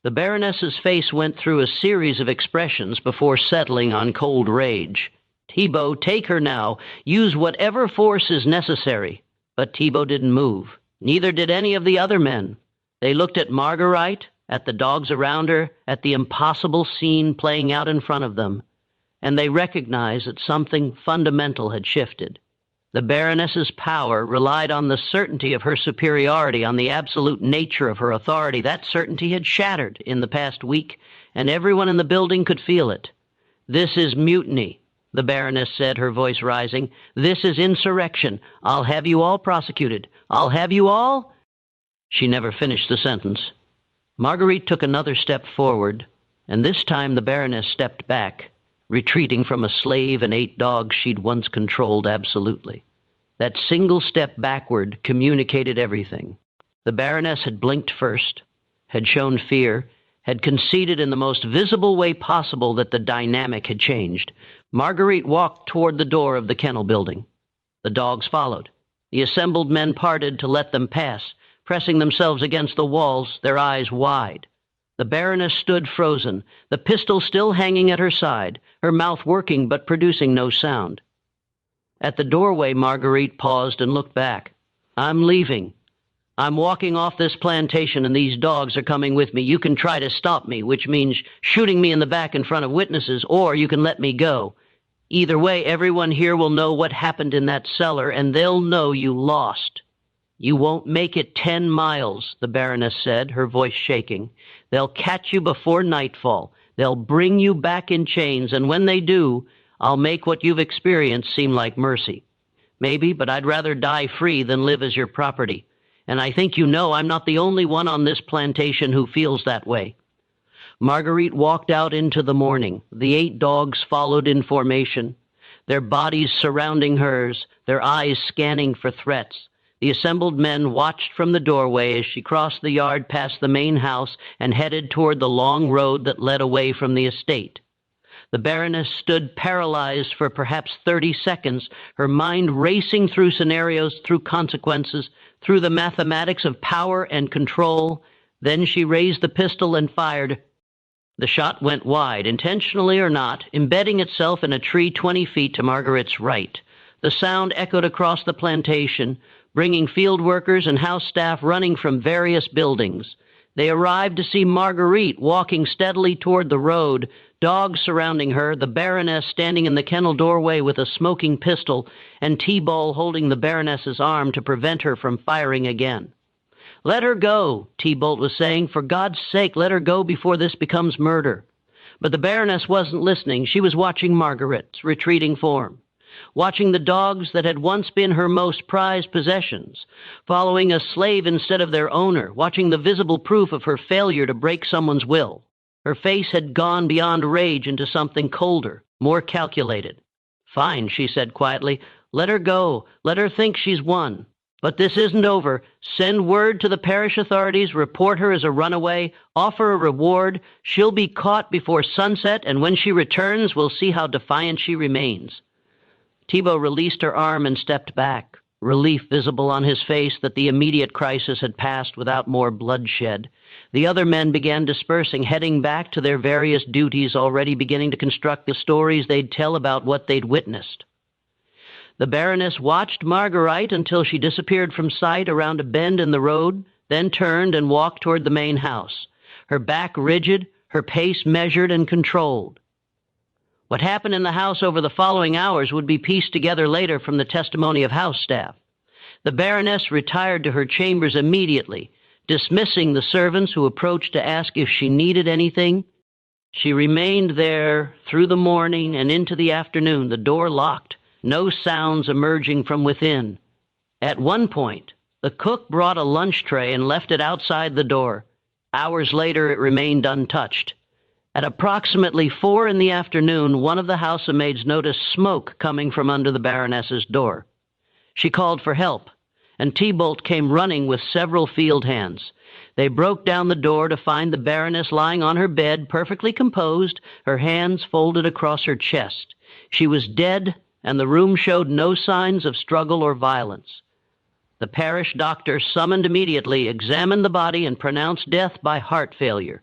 The Baroness's face went through a series of expressions before settling on cold rage. "Thibault, take her now. Use whatever force is necessary." But Thibault didn't move. Neither did any of the other men. They looked at Marguerite, at the dogs around her, at the impossible scene playing out in front of them, and they recognized that something fundamental had shifted. The Baroness's power relied on the certainty of her superiority, on the absolute nature of her authority. That certainty had shattered in the past week, and everyone in the building could feel it. "This is mutiny," the Baroness said, her voice rising. "This is insurrection. I'll have you all prosecuted. I'll have you all—" She never finished the sentence. Marguerite took another step forward, and this time the Baroness stepped back, retreating from a slave and 8 dogs she'd once controlled absolutely. That single step backward communicated everything. The Baroness had blinked first, had shown fear, had conceded in the most visible way possible that the dynamic had changed. Marguerite walked toward the door of the kennel building. The dogs followed. The assembled men parted to let them pass, pressing themselves against the walls, their eyes wide. The Baroness stood frozen, the pistol still hanging at her side, her mouth working but producing no sound. At the doorway, Marguerite paused and looked back. "I'm leaving. I'm walking off this plantation, and these dogs are coming with me. You can try to stop me, which means shooting me in the back in front of witnesses, or you can let me go. Either way, everyone here will know what happened in that cellar, and they'll know you lost." "You won't make it 10 miles, the Baroness said, her voice shaking. "They'll catch you before nightfall. They'll bring you back in chains, and when they do, I'll make what you've experienced seem like mercy. Maybe, but I'd rather die free than live as your property. And I think you know I'm not the only one on this plantation who feels that way." Marguerite walked out into the morning. The 8 dogs followed in formation, their bodies surrounding hers, their eyes scanning for threats. The assembled men watched from the doorway as she crossed the yard past the main house and headed toward the long road that led away from the estate. The Baroness stood paralyzed for perhaps 30 seconds, her mind racing through scenarios, through consequences, through the mathematics of power and control. Then she raised the pistol and fired. The shot went wide, intentionally or not, embedding itself in a tree 20 feet to Marguerite's right. The sound echoed across the plantation, bringing field workers and house staff running from various buildings. They arrived to see Marguerite walking steadily toward the road, dogs surrounding her, the Baroness standing in the kennel doorway with a smoking pistol, and Thibault holding the Baroness's arm to prevent her from firing again. "Let her go," Thibault was saying. "For God's sake, let her go before this becomes murder." But the Baroness wasn't listening. She was watching Marguerite's retreating form. watching the dogs that had once been her most prized possessions, following a slave instead of their owner, watching the visible proof of her failure to break someone's will. Her face had gone beyond rage into something colder, more calculated. "Fine," she said quietly. "Let her go. Let her think she's won. But this isn't over. Send word to the parish authorities, report her as a runaway, offer a reward. She'll be caught before sunset, and when she returns, we'll see how defiant she remains." Thibault released her arm and stepped back, relief visible on his face that the immediate crisis had passed without more bloodshed. The other men began dispersing, heading back to their various duties, already beginning to construct the stories they'd tell about what they'd witnessed. The Baroness watched Marguerite until she disappeared from sight around a bend in the road, then turned and walked toward the main house, her back rigid, her pace measured and controlled. What happened in the house over the following hours would be pieced together later from the testimony of house staff. The Baroness retired to her chambers immediately, dismissing the servants who approached to ask if she needed anything. She remained there through the morning and into the afternoon, the door locked, no sounds emerging from within. At one point, the cook brought a lunch tray and left it outside the door. Hours later, it remained untouched. At approximately 4 in the afternoon, one of the housemaids noticed smoke coming from under the Baroness's door. She called for help, and Thibault came running with several field hands. They broke down the door to find the Baroness lying on her bed, perfectly composed, her hands folded across her chest. She was dead, and the room showed no signs of struggle or violence. The parish doctor, summoned immediately, examined the body and pronounced death by heart failure.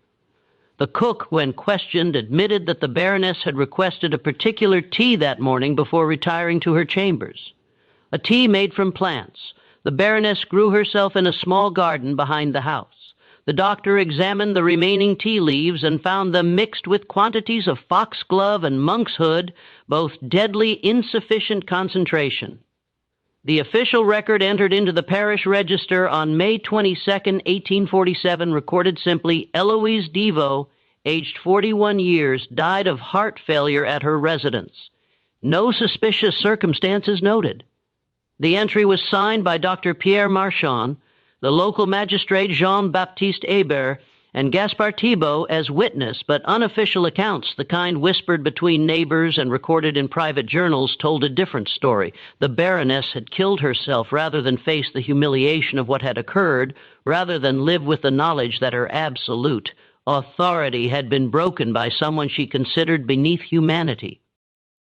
The cook, when questioned, admitted that the Baroness had requested a particular tea that morning before retiring to her chambers. A tea made from plants. The Baroness grew herself in a small garden behind the house. The doctor examined the remaining tea leaves and found them mixed with quantities of foxglove and monkshood, both deadly insufficient concentration. The official record entered into the parish register on May 22, 1847, recorded simply, "Eloise Devoe, aged 41 years, died of heart failure at her residence. No suspicious circumstances noted." The entry was signed by Dr. Pierre Marchand, the local magistrate Jean-Baptiste Hébert, and Gaspard Thibault as witness, but unofficial accounts, the kind whispered between neighbors and recorded in private journals, told a different story. The Baroness had killed herself rather than face the humiliation of what had occurred, rather than live with the knowledge that her absolute authority had been broken by someone she considered beneath humanity.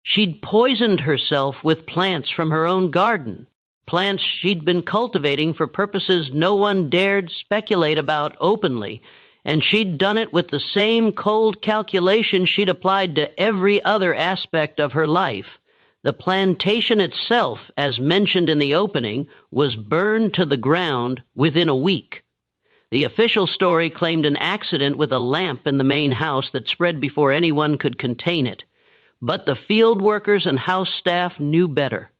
She'd poisoned herself with plants from her own garden, plants she'd been cultivating for purposes no one dared speculate about openly, and she'd done it with the same cold calculation she'd applied to every other aspect of her life. The plantation itself, as mentioned in the opening, was burned to the ground within a week. The official story claimed an accident with a lamp in the main house that spread before anyone could contain it. But the field workers and house staff knew better.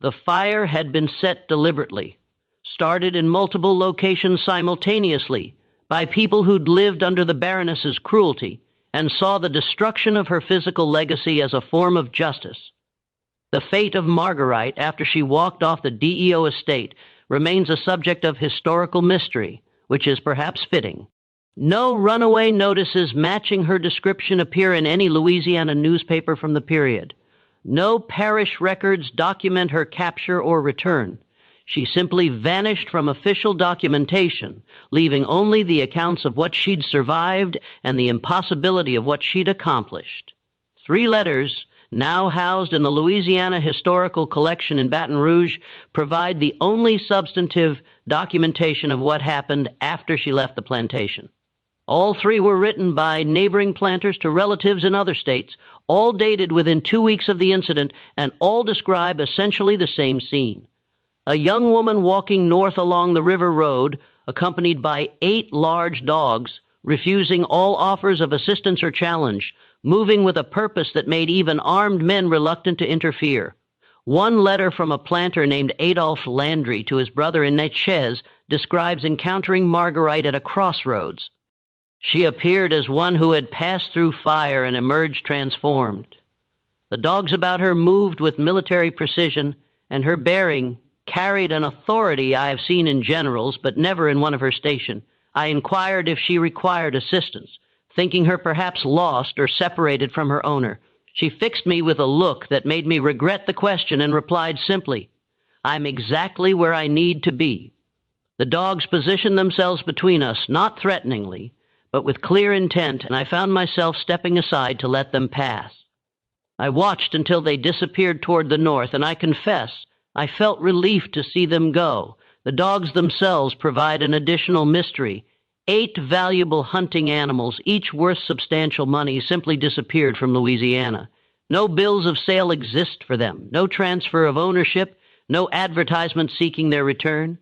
The fire had been set deliberately, started in multiple locations simultaneously by people who'd lived under the Baroness's cruelty and saw the destruction of her physical legacy as a form of justice. The fate of Marguerite after she walked off the DEO estate remains a subject of historical mystery, which is perhaps fitting. No runaway notices matching her description appear in any Louisiana newspaper from the period. No parish records document her capture or return. She simply vanished from official documentation, leaving only the accounts of what she'd survived and the impossibility of what she'd accomplished. 3 letters, now housed in the Louisiana Historical Collection in Baton Rouge, provide the only substantive documentation of what happened after she left the plantation. All 3 were written by neighboring planters to relatives in other states, all dated within 2 weeks of the incident, and all describe essentially the same scene. A young woman walking north along the river road, accompanied by 8 large dogs, refusing all offers of assistance or challenge, moving with a purpose that made even armed men reluctant to interfere. One letter from a planter named Adolphe Landry to his brother in Natchez describes encountering Marguerite at a crossroads. She appeared as one who had passed through fire and emerged transformed. The dogs about her moved with military precision, and her bearing carried an authority I have seen in generals, but never in one of her station. I inquired if she required assistance, thinking her perhaps lost or separated from her owner. She fixed me with a look that made me regret the question and replied simply, "I'm exactly where I need to be." The dogs positioned themselves between us, not threateningly, but with clear intent, and I found myself stepping aside to let them pass. I watched until they disappeared toward the north, and I confess I felt relief to see them go. The dogs themselves provide an additional mystery. 8 valuable hunting animals, each worth substantial money, simply disappeared from Louisiana. No bills of sale exist for them, no transfer of ownership, no advertisement seeking their return.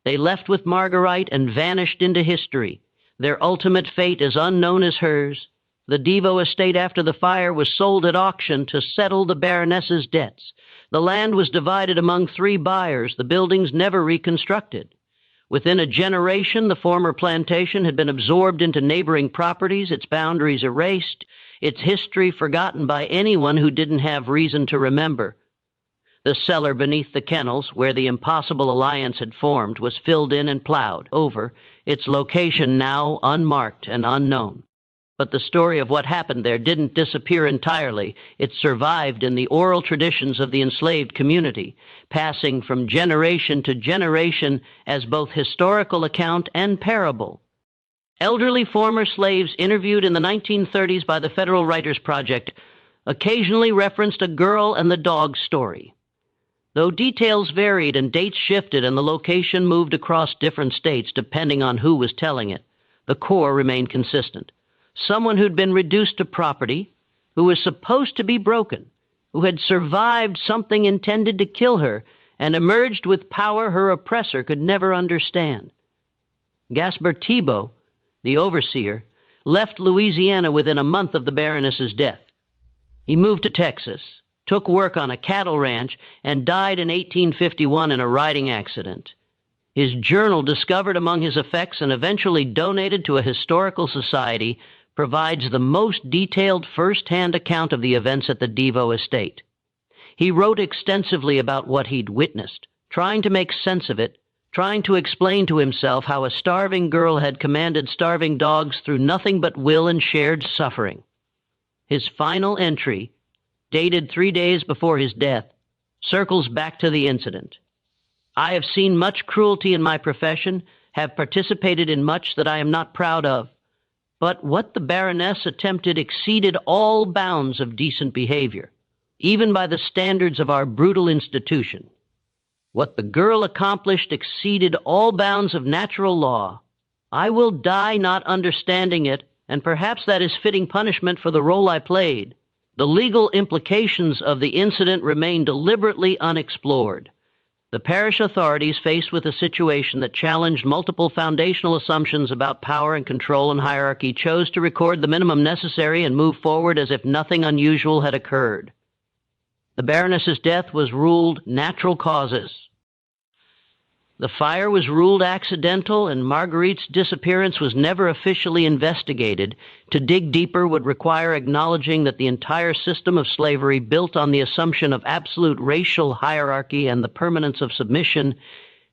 They left with Marguerite and vanished into history. Their ultimate fate is unknown as hers. The Devo estate after the fire was sold at auction to settle the Baroness's debts. The land was divided among 3 buyers, the buildings never reconstructed. Within a generation, the former plantation had been absorbed into neighboring properties, its boundaries erased, its history forgotten by anyone who didn't have reason to remember. The cellar beneath the kennels, where the impossible alliance had formed, was filled in and plowed over, its location now unmarked and unknown. But the story of what happened there didn't disappear entirely. It survived in the oral traditions of the enslaved community, passing from generation to generation as both historical account and parable. Elderly former slaves interviewed in the 1930s by the Federal Writers Project occasionally referenced a girl and the dog story. Though details varied and dates shifted and the location moved across different states depending on who was telling it, the core remained consistent. Someone who'd been reduced to property, who was supposed to be broken, who had survived something intended to kill her and emerged with power her oppressor could never understand. Gaspar Thibault, the overseer, left Louisiana within a month of the Baroness's death. He moved to Texas, took work on a cattle ranch, and died in 1851 in a riding accident. His journal, discovered among his effects and eventually donated to a historical society, provides the most detailed first-hand account of the events at the Devo estate. He wrote extensively about what he'd witnessed, trying to make sense of it, trying to explain to himself how a starving girl had commanded starving dogs through nothing but will and shared suffering. His final entry, dated 3 days before his death, circles back to the incident. "I have seen much cruelty in my profession, have participated in much that I am not proud of. But what the Baroness attempted exceeded all bounds of decent behavior, even by the standards of our brutal institution. What the girl accomplished exceeded all bounds of natural law. I will die not understanding it, and perhaps that is fitting punishment for the role I played. The legal implications of the incident remain deliberately unexplored. The parish authorities, faced with a situation that challenged multiple foundational assumptions about power and control and hierarchy, chose to record the minimum necessary and move forward as if nothing unusual had occurred. The Baroness's death was ruled natural causes. The fire was ruled accidental, and Marguerite's disappearance was never officially investigated. To dig deeper would require acknowledging that the entire system of slavery, built on the assumption of absolute racial hierarchy and the permanence of submission,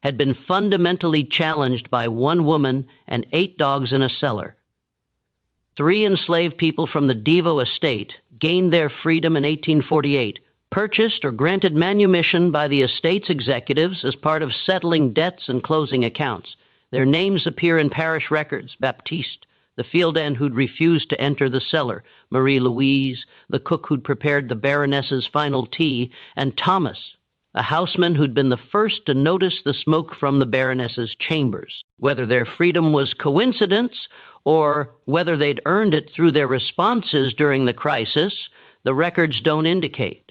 had been fundamentally challenged by 1 woman and 8 dogs in a cellar. 3 enslaved people from the Devo estate gained their freedom in 1848, purchased or granted manumission by the estate's executives as part of settling debts and closing accounts. Their names appear in parish records: Baptiste, the field hand who'd refused to enter the cellar; Marie Louise, the cook who'd prepared the Baroness's final tea; and Thomas, a houseman who'd been the first to notice the smoke from the Baroness's chambers. Whether their freedom was coincidence or whether they'd earned it through their responses during the crisis, the records don't indicate.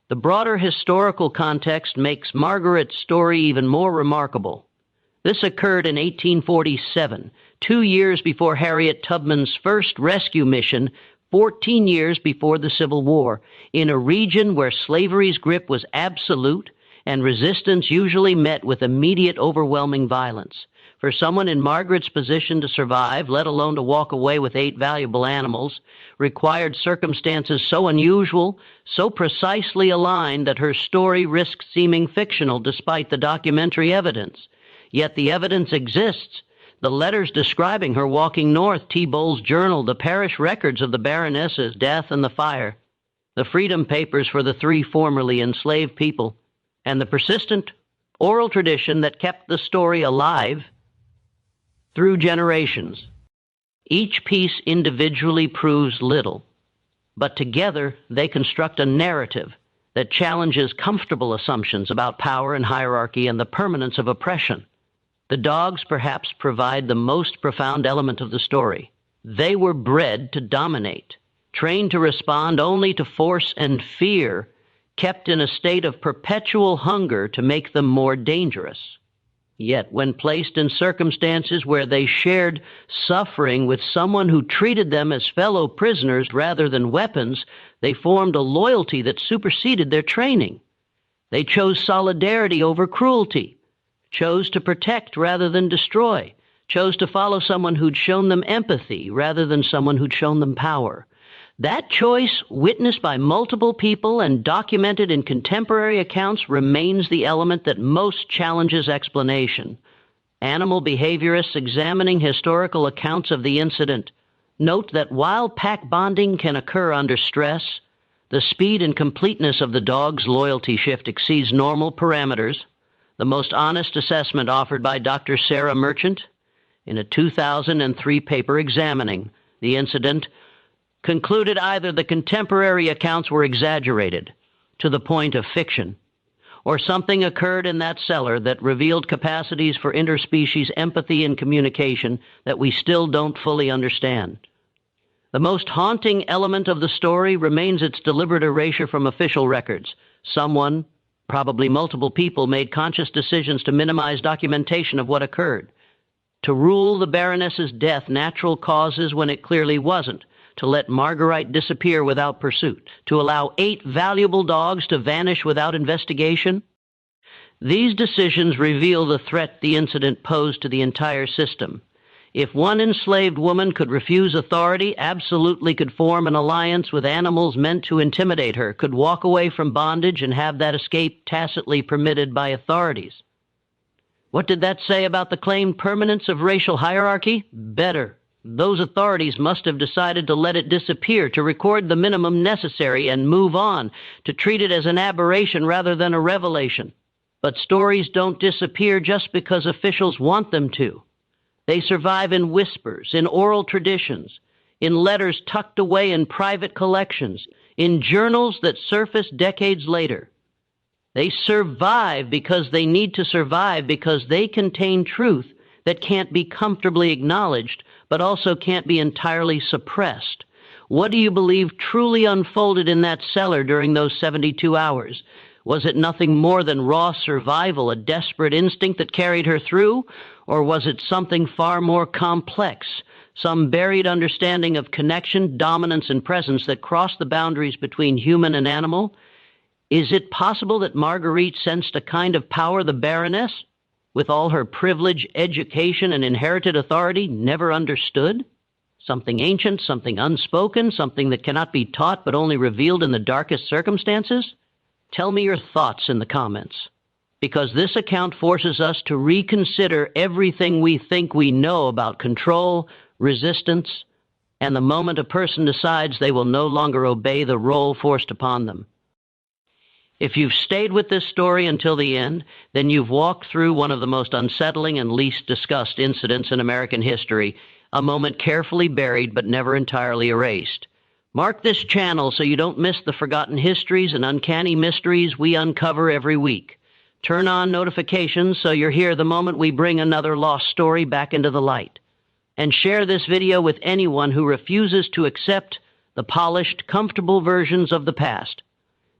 The broader historical context makes Margaret's story even more remarkable. This occurred in 1847, 2 years before Harriet Tubman's first rescue mission, 14 years before the Civil War, in a region where slavery's grip was absolute and resistance usually met with immediate overwhelming violence. For someone in Margaret's position to survive, let alone to walk away with 8 valuable animals, required circumstances so unusual, so precisely aligned that her story risks seeming fictional despite the documentary evidence. Yet the evidence exists. The letters describing her walking north, T. Bowles' journal, the parish records of the Baroness's death and the fire, the freedom papers for the 3 formerly enslaved people, and the persistent oral tradition that kept the story alive through generations. Each piece individually proves little, but together they construct a narrative that challenges comfortable assumptions about power and hierarchy and the permanence of oppression. The dogs perhaps provide the most profound element of the story. They were bred to dominate, trained to respond only to force and fear, kept in a state of perpetual hunger to make them more dangerous. Yet, when placed in circumstances where they shared suffering with someone who treated them as fellow prisoners rather than weapons, they formed a loyalty that superseded their training. They chose solidarity over cruelty, chose to protect rather than destroy, chose to follow someone who'd shown them empathy rather than someone who'd shown them power. That choice, witnessed by multiple people and documented in contemporary accounts, remains the element that most challenges explanation. Animal behaviorists examining historical accounts of the incident note that while pack bonding can occur under stress, the speed and completeness of the dog's loyalty shift exceeds normal parameters. The most honest assessment offered by Dr. Sarah Merchant in a 2003 paper examining the incident concluded either the contemporary accounts were exaggerated to the point of fiction, or something occurred in that cellar that revealed capacities for interspecies empathy and communication that we still don't fully understand. The most haunting element of the story remains its deliberate erasure from official records. Someone, probably multiple people, made conscious decisions to minimize documentation of what occurred, to rule the Baroness's death natural causes when it clearly wasn't, to let Marguerite disappear without pursuit, to allow 8 valuable dogs to vanish without investigation. These decisions reveal the threat the incident posed to the entire system. If one enslaved woman could refuse authority, absolutely could form an alliance with animals meant to intimidate her, could walk away from bondage and have that escape tacitly permitted by authorities. What did that say about the claimed permanence of racial hierarchy? Better. Those authorities must have decided to let it disappear, to record the minimum necessary and move on, to treat it as an aberration rather than a revelation. But stories don't disappear just because officials want them to. They survive in whispers, in oral traditions, in letters tucked away in private collections, in journals that surface decades later. They survive because they need to survive, because they contain truth that can't be comfortably acknowledged, but also can't be entirely suppressed. What do you believe truly unfolded in that cellar during those 72 hours? Was it nothing more than raw survival, a desperate instinct that carried her through? Or was it something far more complex, some buried understanding of connection, dominance, and presence that crossed the boundaries between human and animal? Is it possible that Marguerite sensed a kind of power the Baroness, with all her privilege, education, and inherited authority, never understood? Something ancient, something unspoken, something that cannot be taught but only revealed in the darkest circumstances? Tell me your thoughts in the comments, because this account forces us to reconsider everything we think we know about control, resistance, and the moment a person decides they will no longer obey the role forced upon them. If you've stayed with this story until the end, then you've walked through one of the most unsettling and least discussed incidents in American history, a moment carefully buried but never entirely erased. Mark this channel so you don't miss the forgotten histories and uncanny mysteries we uncover every week. Turn on notifications so you're here the moment we bring another lost story back into the light. And share this video with anyone who refuses to accept the polished, comfortable versions of the past.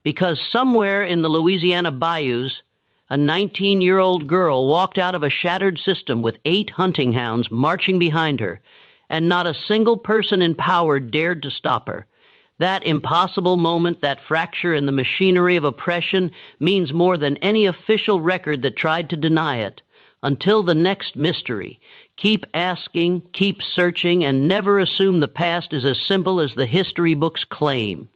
Because somewhere in the Louisiana bayous, a 19-year-old girl walked out of a shattered system with 8 hunting hounds marching behind her, and not a single person in power dared to stop her. That impossible moment, that fracture in the machinery of oppression, means more than any official record that tried to deny it. Until the next mystery, keep asking, keep searching, and never assume the past is as simple as the history books claim.